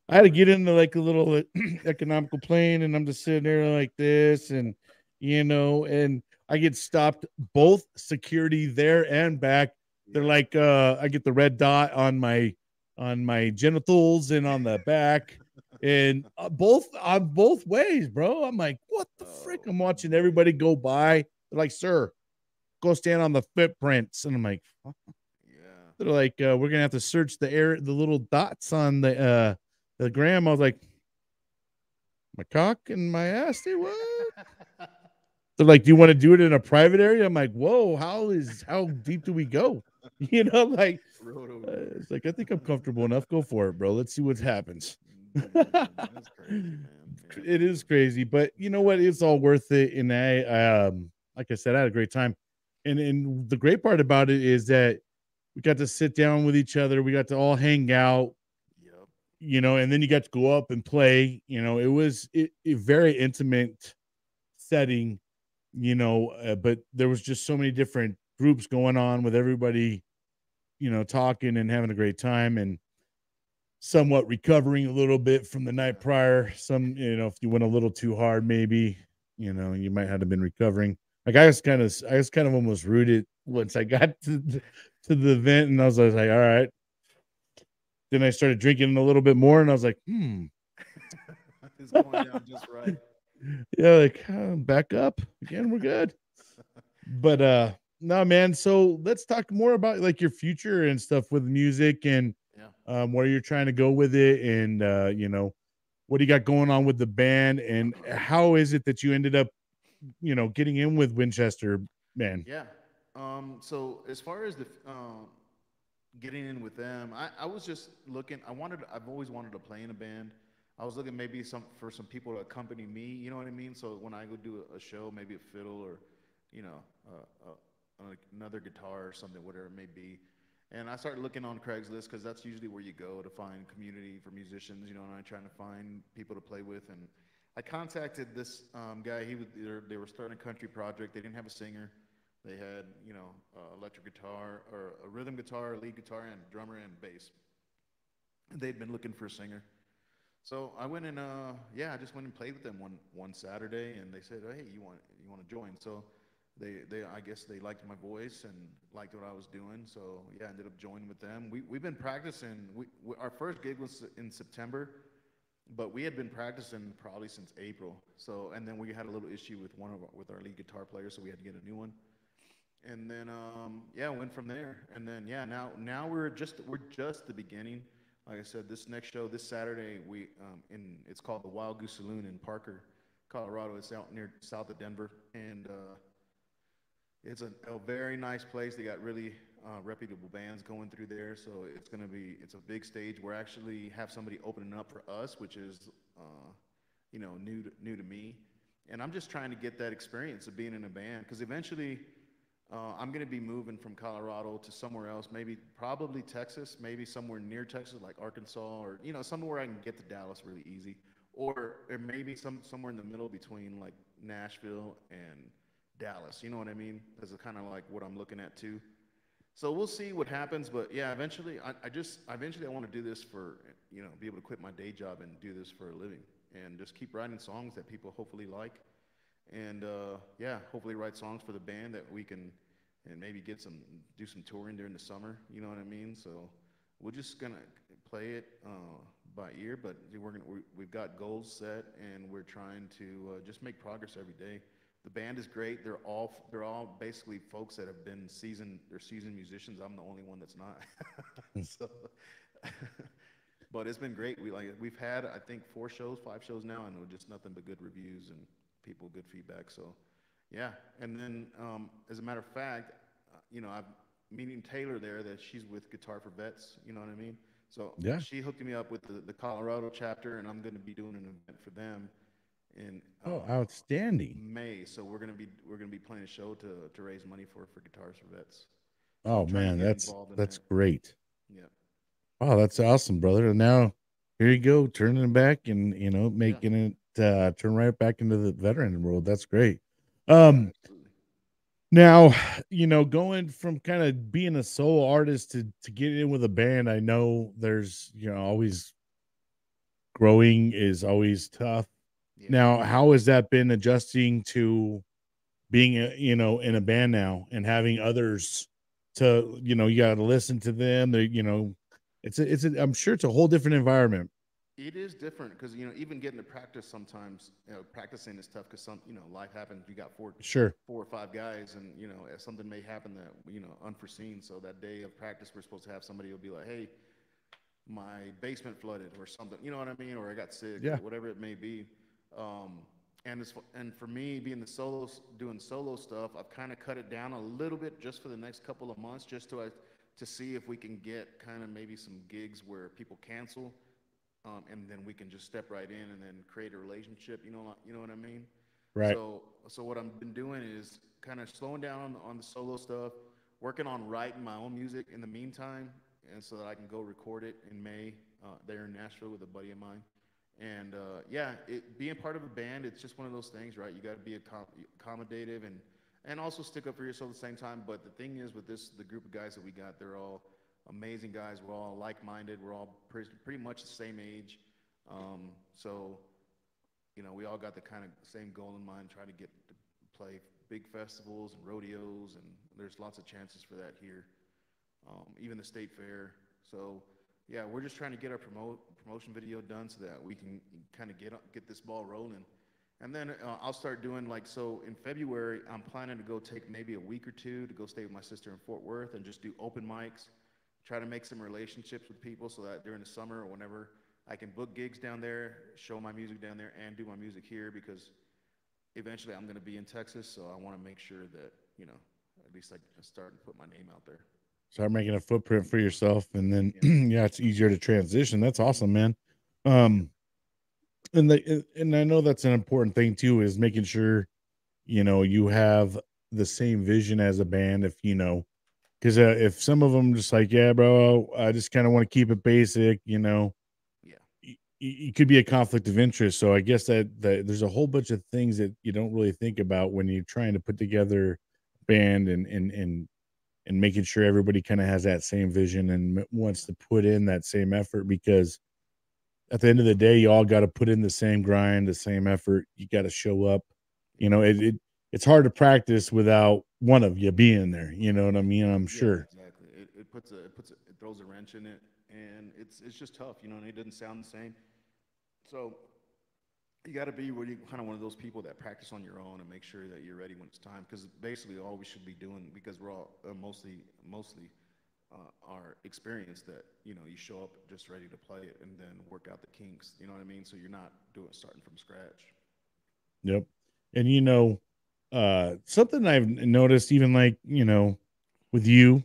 I had to get into like a little economical plane, and I'm just sitting there like this, and you know, and I get stopped, both security there and back. They're like, I get the red dot on my genitals and on the back, and both ways, bro. I'm like, what the frick? I'm watching everybody go by. They're like, sir, go stand on the footprints, and I'm like, huh? Yeah. They're like, we're gonna have to search the little dots on the gram. I was like, my cock and my ass. They what? They're like, do you want to do it in a private area? I'm like, whoa, how deep do we go? You know, like, Road over there. it's like, I think I'm comfortable enough. Go for it, bro. Let's see what happens. Dude, that's crazy, man. Yeah. It is crazy, but you know what? It's all worth it. And like I said, I had a great time. And the great part about it is that we got to sit down with each other. We got to all hang out, Yep. you know, and then you got to go up and play. You know, it was a very intimate setting, you know, but there was just so many different groups going on with everybody, you know, talking and having a great time, and somewhat recovering a little bit from the night prior. Some, you know, if you went a little too hard, maybe, you know, you might have been recovering. Like I was kind of almost rooted once I got to the event, and I was like, all right. Then I started drinking a little bit more, and I was like, It's going down just right. yeah, like back up again. We're good. But no, man. So let's talk more about like your future and stuff with music and Yeah. where you're trying to go with it, and what do you got going on with the band, and how is it that you ended up, getting in with Winchester, man? Yeah. So as far as the getting in with them, I was just looking. I've always wanted to play in a band. I was looking maybe for some people to accompany me. You know what I mean? So when I go do a show, maybe a fiddle or, you know, another guitar or something, whatever it may be. And I started looking on Craigslist because that's usually where you go to find community for musicians. You know, and I'm trying to find people to play with. And I contacted this guy. They were starting a country project. They didn't have a singer. They had, electric guitar or a rhythm guitar, a lead guitar, and drummer and bass. They'd been looking for a singer. So I went and I just went and played with them one Saturday, and they said, "Hey, you want to join?" So they I guess they liked my voice and liked what I was doing. So yeah, I ended up joining with them. We've been practicing. Our first gig was in September, but we had been practicing probably since April. So and then we had a little issue with our lead guitar player, so we had to get a new one. And then went from there. And then now we're just the beginning. Like I said, this next show this Saturday it's called the Wild Goose Saloon in Parker, Colorado. It's out near south of Denver, and it's a very nice place. They got really reputable bands going through there, so it's a big stage. We're actually have somebody opening up for us, which is new to me, and I'm just trying to get that experience of being in a band because eventually. I'm going to be moving from Colorado to somewhere else, probably Texas, maybe somewhere near Texas, like Arkansas, or somewhere I can get to Dallas really easy, or maybe somewhere in the middle between like Nashville and Dallas. You know what I mean? That's kind of like what I'm looking at too. So we'll see what happens, but yeah, eventually I want to do this for be able to quit my day job and do this for a living, and just keep writing songs that people hopefully like and hopefully write songs for the band that we can, and maybe do some touring during the summer. You know what I mean? So we're just gonna play it by ear, but we've got goals set, and we're trying to just make progress every day. The band is great. They're all basically folks that have been seasoned. They're seasoned musicians. I'm the only one that's not. So, but it's been great. We've had I think 5 shows now, and just nothing but good reviews and people good feedback. So, yeah. And then, as a matter of fact, I'm meeting Taylor there. That she's with Guitar for Vets. You know what I mean? So Yeah. she hooked me up with the Colorado chapter, and I'm going to be doing an event for them in Oh, outstanding. May. So we're gonna be playing a show to raise money for Guitars for Vets. So Oh I'm trying to man, get that's involved in that's that. great. Yeah. Oh, that's awesome, brother. And now here you go, turning it back and Yeah. making it turn right back into the veteran world. That's great. Yeah. Um Absolutely. Now, going from kind of being a solo artist to get in with a band, I know there's, always growing is always tough. Yeah. Now, how has that been adjusting to being in a band now and having others to, you got to listen to them. I'm sure it's a whole different environment. It is different because even getting to practice sometimes practicing is tough because life happens. You got Sure. four or five guys, and something may happen that unforeseen. So that day of practice, we're supposed to have somebody who'll be like, "Hey, my basement flooded," or something. You know what I mean? Or I got sick, or Yeah. whatever it may be. Um, and for me, being doing solo stuff, I've kind of cut it down a little bit just for the next couple of months, just to see if we can get kind of maybe some gigs where people cancel, and then we can just step right in and then create a relationship. You know what I mean? Right. So what I've been doing is kind of slowing down on the solo stuff, working on writing my own music in the meantime, and so that I can go record it in May there in Nashville with a buddy of mine. And being part of a band, it's just one of those things, right? You got to be accommodative and also stick up for yourself at the same time. But the thing is, with the group of guys that we got, they're all amazing guys. We're all like-minded. We're all pretty much the same age. So we all got the kind of same goal in mind, try to get to play big festivals and rodeos, and there's lots of chances for that here. even the state fair. So yeah, we're just trying to get our promotion video done so that we can kind of get this ball rolling. And then I'll start doing like, so in February, I'm planning to go take maybe a week or two to go stay with my sister in Fort Worth and just do open mics, try to make some relationships with people so that during the summer or whenever I can book gigs down there, show my music down there, and do my music here, because eventually I'm going to be in Texas. So I want to make sure that, you know, at least I start and put my name out there. Start making a footprint for yourself, and then Yeah. yeah, it's easier to transition. That's awesome, man. Um, and I know that's an important thing too, is making sure you have the same vision as a band. If because if some of them just like, yeah, bro, I just kind of want to keep it basic, Yeah. it could be a conflict of interest. So I guess that there's a whole bunch of things that you don't really think about when you're trying to put together a band, and making sure everybody kind of has that same vision and wants to put in that same effort, because at the end of the day, you all got to put in the same grind, the same effort. You got to show up. It's hard to practice without one of you being there. You know what I mean? I'm Yeah, sure. exactly. It throws a wrench in it, and it's just tough, you know, and it doesn't sound the same. So you got to be really kind of one of those people that practice on your own and make sure that you're ready when it's time. Because basically, all we should be doing, because we're all mostly are experienced, that you show up just ready to play it and then work out the kinks. You know what I mean? So you're not starting from scratch. Yep. And something I've noticed, even like, with you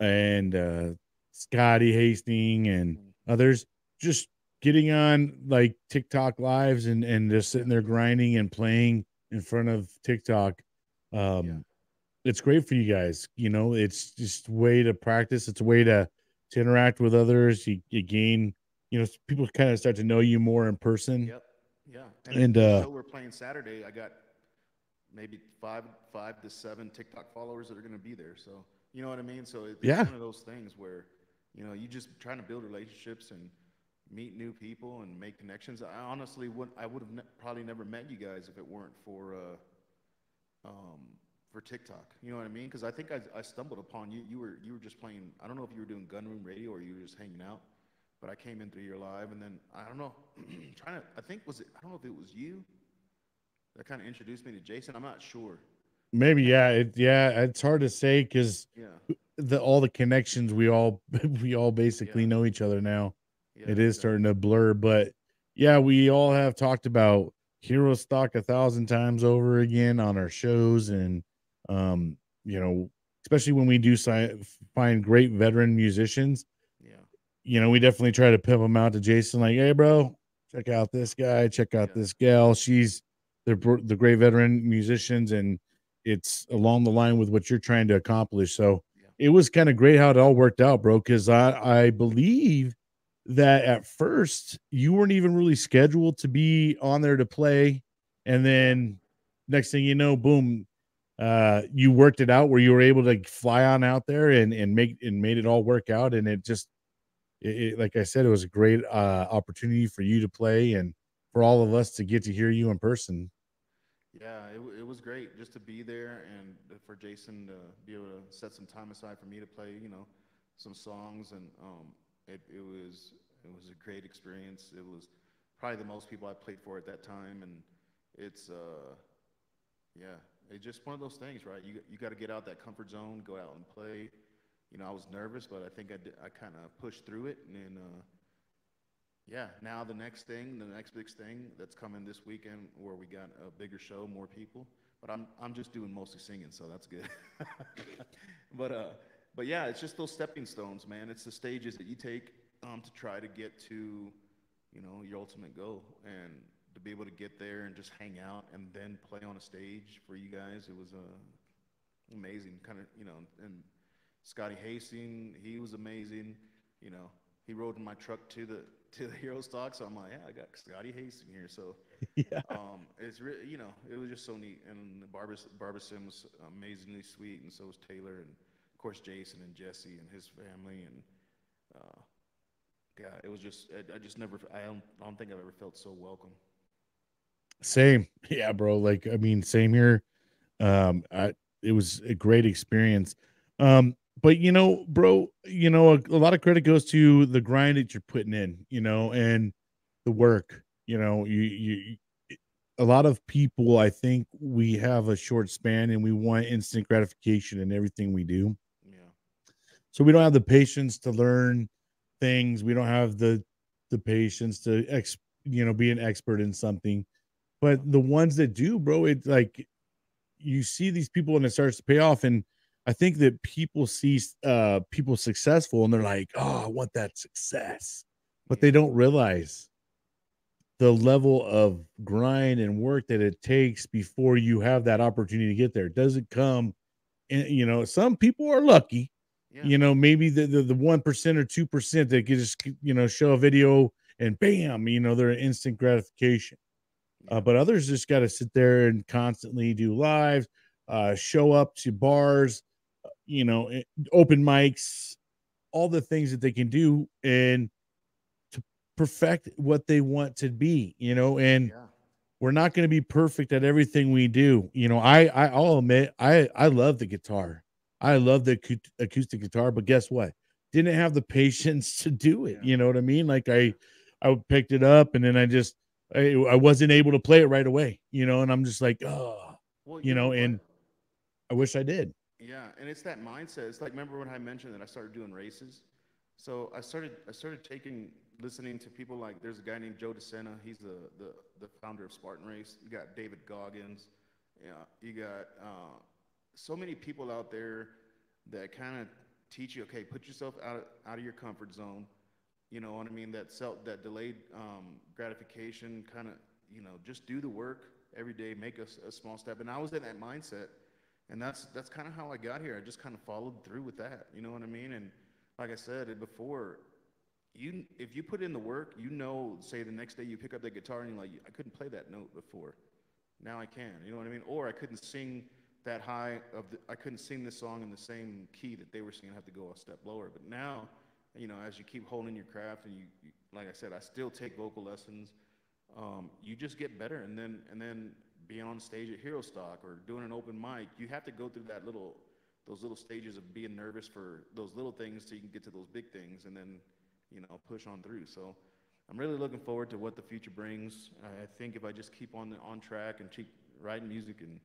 and Scotty Hastings and Mm. others, just getting on like TikTok lives and just sitting there grinding and playing in front of TikTok. Yeah. It's great for you guys. It's just a way to practice. It's a way to interact with others. You gain, people kind of start to know you more in person. Yep. Yeah. And And the show we're playing Saturday, I got maybe five to seven TikTok followers that are going to be there. So you know what I mean. So it's yeah, one of those things where you just trying to build relationships and meet new people and make connections. I honestly would have probably never met you guys if it weren't for TikTok. You know what I mean? Because I think I stumbled upon you. You were just playing. I don't know if you were doing Gunroom Radio or you were just hanging out. But I came in through your live, and then I don't know. I think was it. I don't know if it was you that kind of introduced me to Jason. I'm not sure. maybe. Yeah, it's hard to say because Yeah. all the connections we all we all basically Yeah. know each other now. Yeah. It is starting Exactly. to blur, but yeah, we all have talked about Hero Stock 1,000 times over again on our shows, and um, you know, especially when we do find great veteran musicians. Yeah. We definitely try to pimp them out to Jason, like, hey, bro, check out this guy, check out Yeah. this gal. The great veteran musicians, and it's along the line with what you're trying to accomplish. So Yeah. it was kind of great how it all worked out, bro. Because I believe that at first you weren't even really scheduled to be on there to play, and Yeah. then next thing you know, boom, you worked it out where you were able to fly on out there and made it all work out, and it just like I said, it was a great opportunity for you to play and for all of us to get to hear you in person. Yeah, it was great just to be there and for Jason to be able to set some time aside for me to play, some songs, and it was a great experience. It was probably the most people I played for at that time, and it's yeah, it's just one of those things, right? You got to get out that comfort zone, go out and play. I was nervous, but I think I kind of pushed through it, and then yeah, now the next big thing that's coming this weekend, where we got a bigger show, more people. But I'm just doing mostly singing, so that's good. but uh, but yeah, it's just those stepping stones, man. It's the stages that you take to try to get to, your ultimate goal, and to be able to get there and just hang out and then play on a stage for you guys. It was amazing, kind of, and Scotty Hastings, he was amazing. You know, he rode in my truck to the Hero Stock, so I'm like, yeah, I got Scotty Hastings here. So Yeah. it's really, it was just so neat. And Barbara Sim was amazingly sweet, and so was Taylor, and of course Jason and Jesse and his family, and uh, yeah, it was just I just never I don't think I've ever felt so welcome. Same. Yeah, bro. Like, I mean, same here. I It was a great experience. But bro, a lot of credit goes to the grind that you're putting in, and the work. A lot of people, I think we have a short span and we want instant gratification in everything we do. Yeah. So we don't have the patience to learn things. We don't have the patience to be an expert in something. Yeah. But the ones that do, bro, it's like you see these people and it starts to pay off. And I think that people see people successful and they're like, oh, I want that success. But they Yeah. don't realize the level of grind and work that it takes before you have that opportunity to get there. It doesn't come in, some people are lucky, Yeah. maybe the 1% or 2% that can just, show a video and bam, they're an instant gratification. Yeah. But others just got to sit there and constantly do lives, show up to bars, open mics, all the things that they can do and to perfect what they want to be, and Yeah. we're not going to be perfect at everything we do. I'll admit, I love the guitar. I love the acoustic guitar, but guess what? Didn't have the patience to do it. Yeah. You know what I mean? Like I picked it up and then I wasn't able to play it right away, and I'm just like, oh, Well, you know what? and I wish I did. Yeah, and it's that mindset. It's like, remember when I mentioned that I started doing races? So I started taking listening to people like there's a guy named Joe DeSena. He's the founder of Spartan Race. You got David Goggins. Yeah, you got so many people out there that kind of teach you, okay, put yourself out of your comfort zone. You know what I mean? That delayed gratification kind of, just do the work every day, make a small step. And I was in that mindset, and that's kind of how I got here. I just kind of followed through with that. You know what I mean? And like I said before, if you put in the work, say the next day you pick up the guitar and you're like, I couldn't play that note before, now I can. You know what I mean? Or I couldn't sing that high I couldn't sing this song in the same key that they were singing. I have to go a step lower. But now, as you keep honing your craft and like I said, I still take vocal lessons. You just get better, and then being on stage at Hero Stock or doing an open mic, you have to go through those little stages of being nervous for those little things so you can get to those big things, and then push on through. So I'm really looking forward to what the future brings. I think if I just keep on track and keep writing music and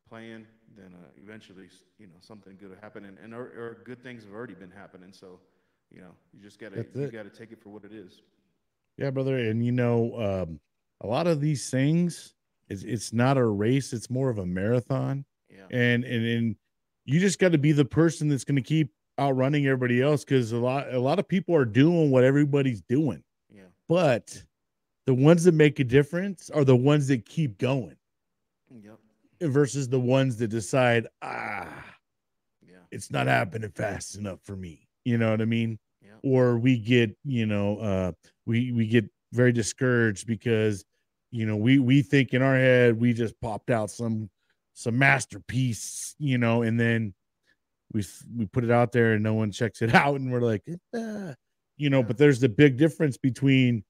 playing, then eventually something good will happen, or good things have already been happening. So you just gotta That's you it. gotta take it for what it is. Yeah, brother. And a lot of these things it's not a race, it's more of a marathon. Yeah. And you just got to be the person that's going to keep outrunning everybody else because a lot of people are doing what everybody's doing. Yeah. But the ones that make a difference are the ones that keep going Yep. versus the ones that decide, Yeah. it's not happening fast enough for me. You know what I mean? Yeah. Or we get, we get very discouraged because, we think in our head we just popped out some masterpiece, and then we put it out there and no one checks it out, and we're like, Yeah. but there's the big difference between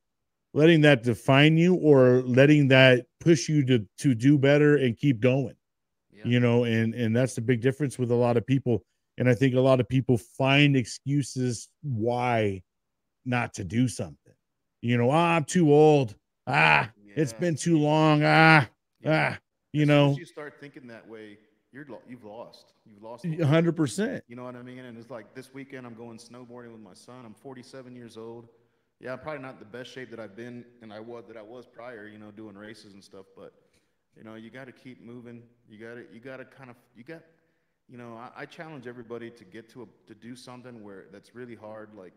letting that define you or letting that push you to do better and keep going, Yeah. and that's the big difference with a lot of people. And I think a lot of people find excuses why not to do something. I'm too old. It's Yeah. been too long. Yeah. You As soon as know, you start thinking that way, you've lost. You've lost the will. 100%. You know what I mean? And it's like this weekend, I'm going snowboarding with my son. I'm 47 years old. Yeah, I'm probably not the best shape that I've been and I was prior. Doing races and stuff. But you got to keep moving. You got to kind of I challenge everybody to get to do something that's really hard, like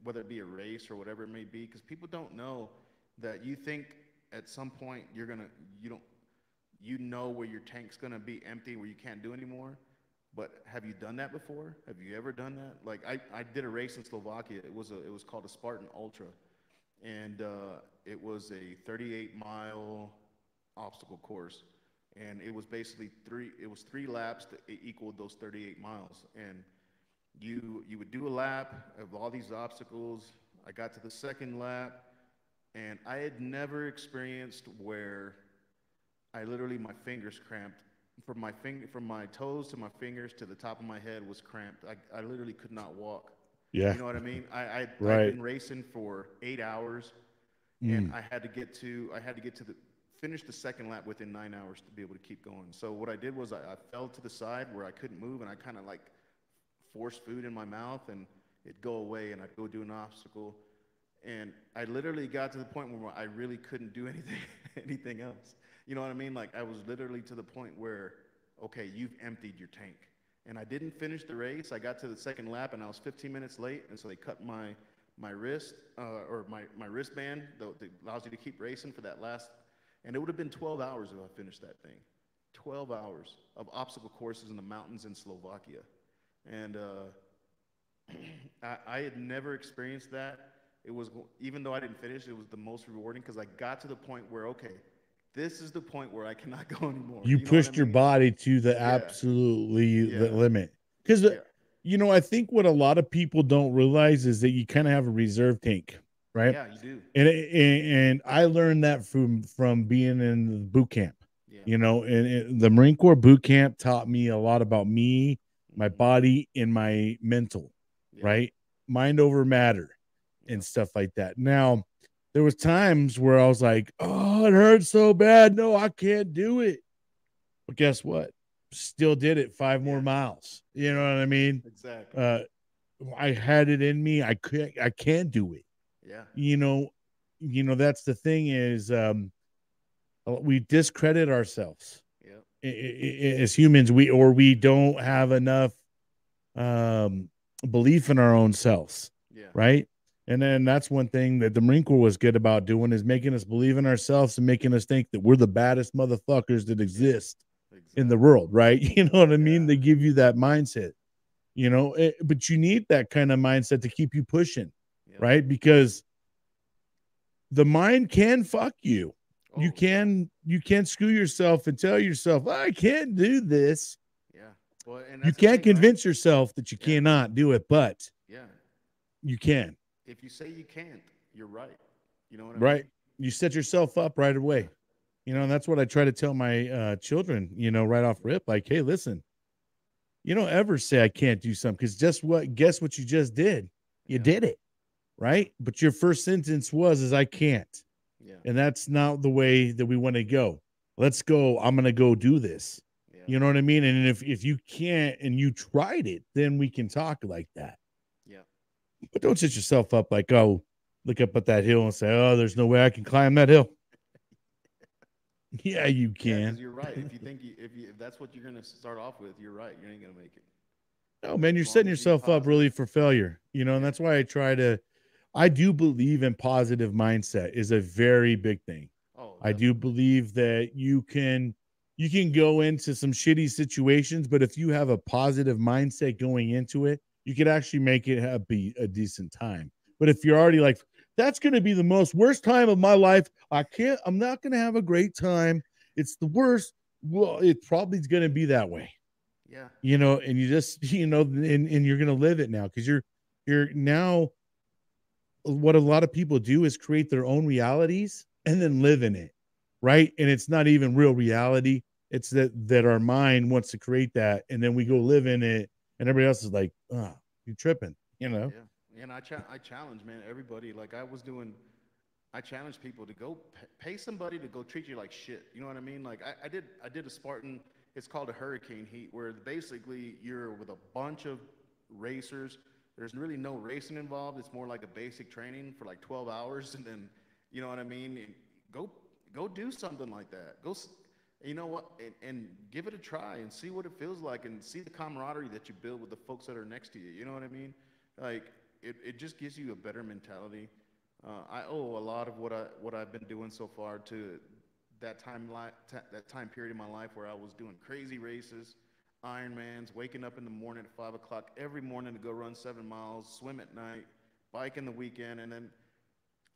whether it be a race or whatever it may be, because people don't know that you think at some point you know where your tank's gonna be empty, where you can't do anymore. But have you done that before? Have you ever done that? Like I did a race in Slovakia. It was called a Spartan Ultra, and it was a 38-mile obstacle course, and it was basically three laps that equaled those 38 miles. And you would do a lap of all these obstacles. I got to the second lap, and I had never experienced where I literally my fingers cramped from my toes to my fingers to the top of my head was cramped. I literally could not walk. Yeah. You know what I mean? I'd Right. been racing for 8 hours, and Mm. I had to get to finish the second lap within 9 hours to be able to keep going. So what I did was I fell to the side where I couldn't move, and I kind of like forced food in my mouth, and it'd go away, and I'd go do an obstacle, and I literally got to the point where I really couldn't do anything anything else. You know what I mean? Like I was literally to the point where, okay, you've emptied your tank. And I didn't finish the race. I got to the second lap and I was 15 minutes late, and so they cut my wrist or my wristband that allows you to keep racing for that last. And it would have been 12 hours if I finished that thing. 12 hours of obstacle courses in the mountains in Slovakia, and I had never experienced that. It was, even though I didn't finish, it was the most rewarding because I got to the point where, okay, this is the point where I cannot go anymore. You know what pushed I your mean? body to the Yeah. absolutely the Yeah. limit. Because, Yeah. you know, I think what a lot of people don't realize is that you kind of have a reserve tank, right? Yeah, you do. And I learned that from being in the boot camp, Yeah. you know, and the Marine Corps boot camp taught me a lot about me, my Mhm. body, and my mental, Yeah. right? Mind over matter Yeah. and stuff like that. Now, there was times where I was like, oh, it hurts so bad. No, I can't do it. But guess what? Still did it 5 more Yeah. miles. You know what I mean? Exactly. I had it in me. I can't do it. Yeah. You know, that's the thing is we discredit ourselves Yeah. as humans. We don't have enough belief in our own selves, Yeah. right? And then that's one thing that the Marine Corps was good about doing is making us believe in ourselves and making us think that we're the baddest motherfuckers that exist in the world, right? You know what I mean? Yeah. They give you that mindset, you know, but you need that kind of mindset to keep you pushing, Yeah. right? Because the mind can fuck you. Oh, You can screw yourself and tell yourself, I can't do this. Yeah. Well, and You that's the can't thing, right? convince yourself that you Yeah. cannot do it, but Yeah. you can, If you say you can't, you're right. You know what I right? mean? You set yourself up right away. You know, and that's what I try to tell my children, you know, right off rip, like, hey, listen, you don't ever say I can't do something because guess what you just did? You Yeah. did it, right? But your first sentence is I can't. Yeah. And that's not the way that we want to go. Let's go. I'm going to go do this. Yeah. You know what I mean? And if you can't and you tried it, then we can talk like that. Yeah. But don't set yourself up like, oh, look up at that hill and say, oh, there's no way I can climb that hill. Yeah, you Yeah, can. because you're right. If you think if that's what you're gonna start off with, you're right. You ain't gonna make it. No, man, you're As long setting as you're yourself up positive. really for failure. You know, and Yeah. that's why I do believe in positive mindset is a very big thing. Oh, I do believe that you can go into some shitty situations, but if you have a positive mindset going into it, you could actually make it be a decent time. But if you're already like, that's going to be the most worst time of my life, I'm not going to have a great time. It's the worst. Well, it probably is going to be that way, Yeah. you know, and you just, you know, and you're going to live it now because you're now, what a lot of people do is create their own realities and then live in it, right? And it's not even real reality. It's that our mind wants to create that, and then we go live in it, and everybody else is like, "Oh, you're tripping," you know? Yeah. And I challenge, man, everybody. Like I challenge people to go pay somebody to go treat you like shit. You know what I mean? Like I did a Spartan. It's called a Hurricane Heat, where basically you're with a bunch of racers. There's really no racing involved. It's more like a basic training for like 12 hours, and then, you know what I mean? And go do something like that. You know what? And give it a try and see what it feels like, and see the camaraderie that you build with the folks that are next to you. You know what I mean? Like it just gives you a better mentality. I owe a lot of what I've been doing so far to that time period in my life where I was doing crazy races, Ironmans, waking up in the morning at 5 o'clock every morning to go run 7 miles, swim at night, bike in the weekend, and then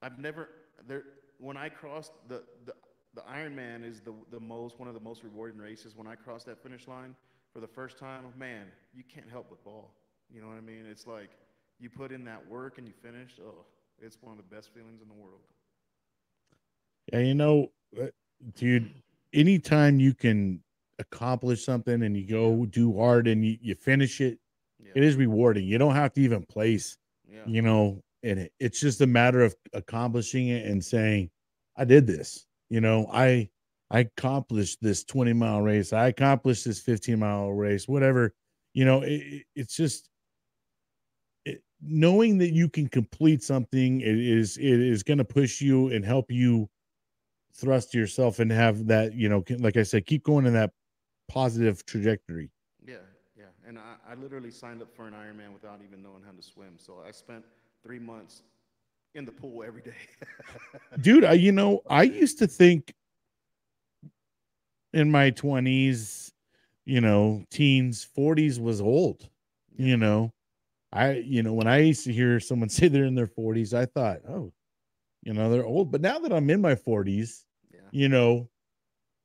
I've never there when I crossed the Ironman is one of the most rewarding races. When I crossed that finish line for the first time, man, you can't help but ball. You know what I mean? It's like you put in that work and you finish. Oh, it's one of the best feelings in the world. Yeah, you know, dude, anytime you can accomplish something and you go do hard and you finish it, Yeah. it is rewarding. You don't have to even place, Yeah. you know, in it. It's just a matter of accomplishing it and saying, I did this. You know, I accomplished this 20-mile race. I accomplished this 15-mile race, whatever. You know, it's just knowing that you can complete something. It is going to push you and help you thrust yourself and have that, you know, like I said, keep going in that positive trajectory. Yeah, yeah. And I literally signed up for an Ironman without even knowing how to swim. So I spent 3 months in the pool every day. Dude, I used to think in my 20s, teens, 40s was old. Yeah. When I used to hear someone say they're in their 40s, I thought, oh, they're old. But now that I'm in my 40s, Yeah.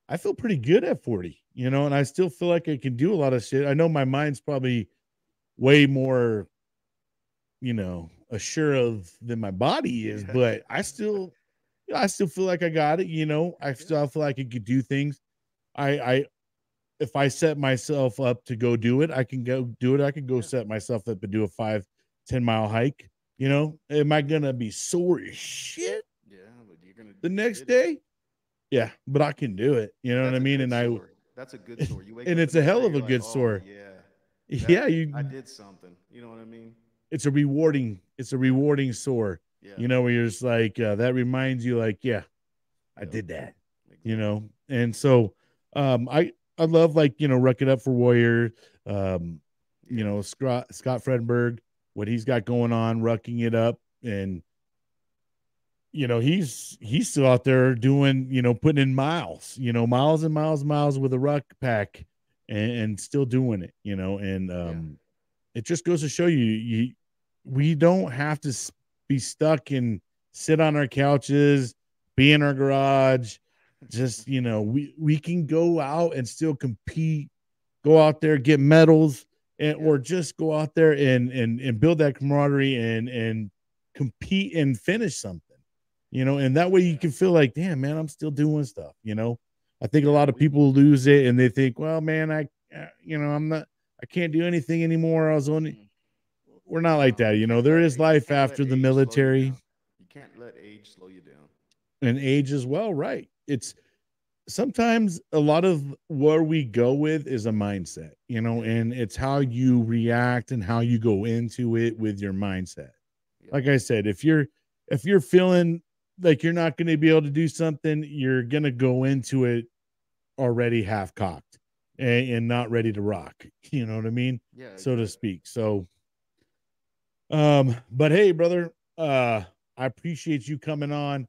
I feel pretty good at 40, and I still feel like I can do a lot of shit. I know my mind's probably way more, assured of than my body is, Yeah. but I still feel like I got it. I still feel like I could do things. If I set myself up to go do it, I can go do it. I can go Yeah. set myself up to do a 5-10 mile hike. Am I gonna be sore as shit Yeah, but you're gonna the you next did it. day? Yeah, but I can do it. You know what I That's a mean? good And sore. That's a good sore. You wake and up it's the a next hell day, of a you're good like, oh sore. yeah, Yeah, I did something. You know what I mean? it's a rewarding sore. Yeah. Where you're just like, that reminds you, like, yeah, I Yep. did that. Exactly. And so, I love, like, Ruck It Up for Warrior, Yeah. Scott Fredberg, what he's got going on, rucking it up, and he's still out there doing, putting in miles, miles and miles and miles with a ruck pack, and still doing it, and Yeah. it just goes to show you, we don't have to be stuck and sit on our couches, be in our garage. Just, we can go out and still compete, go out there, get medals, and Yeah. or just go out there and build that camaraderie and compete and finish something, and that way you can feel like, damn, man, I'm still doing stuff. I think a Yeah, lot of people lose it and they think, well, man, I can't do anything anymore. Mm. We're not like No, that. you can't There let is you life can't let after the age slow you military down. You can't let age slow you down. and age as well. Right. It's sometimes a lot of where we go with is a mindset, and it's how you react and how you go into it with your mindset. Yeah. Like I said, if you're feeling like you're not going to be able to do something, you're going to go into it already half cocked and not ready to rock. You know what I mean? Yeah, So to exactly. speak. So, but hey, brother, I appreciate you coming on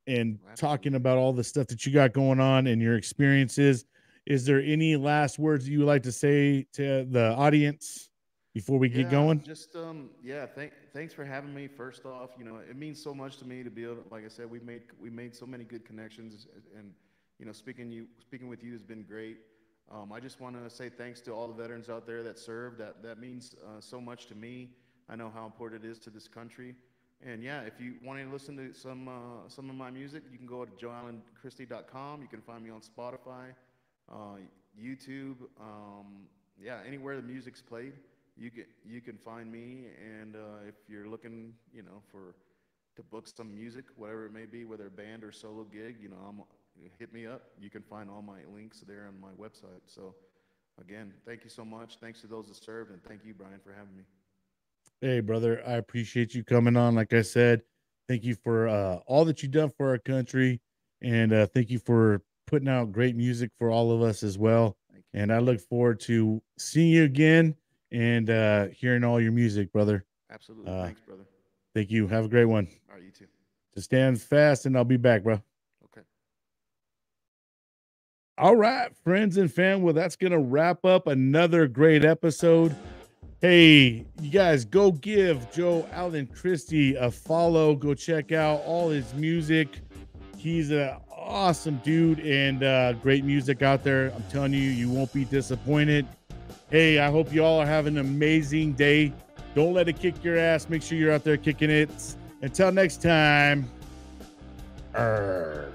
and talking Absolutely. about all the stuff that you got going on and your experiences. Is there any last words that you would like to say to the audience before we get Yeah, going? just yeah, thanks for having me. First off, it means so much to me to be able to, like I said, we made so many good connections, and speaking with you has been great. I just want to say thanks to all the veterans out there that served. That means so much to me. I know how important it is to this country. And yeah, if you want to listen to some of my music, you can go to joeallenchristie.com. You can find me on Spotify, uh, YouTube, yeah, anywhere the music's played, you can find me. And if you're looking, to book some music, whatever it may be, whether a band or solo gig, hit me up. You can find all my links there on my website. So again, thank you so much. Thanks to those that served, and thank you, Brian, for having me. Hey, brother, I appreciate you coming on. Like I said, thank you for all that you've done for our country. And thank you for putting out great music for all of us as well. Thank you. And I look forward to seeing you again and hearing all your music, brother. Absolutely. Uh, Thanks, brother. Thank you. Have a great one. All right, you too. Just stand fast and I'll be back, bro. Okay. All right, friends and fam. Well, that's going to wrap up another great episode. Hey, you guys, go give Joe Allen Christie a follow. Go check out all his music. He's an awesome dude and great music out there. I'm telling you, you won't be disappointed. Hey, I hope you all are having an amazing day. Don't let it kick your ass. Make sure you're out there kicking it. Until next time. Arr.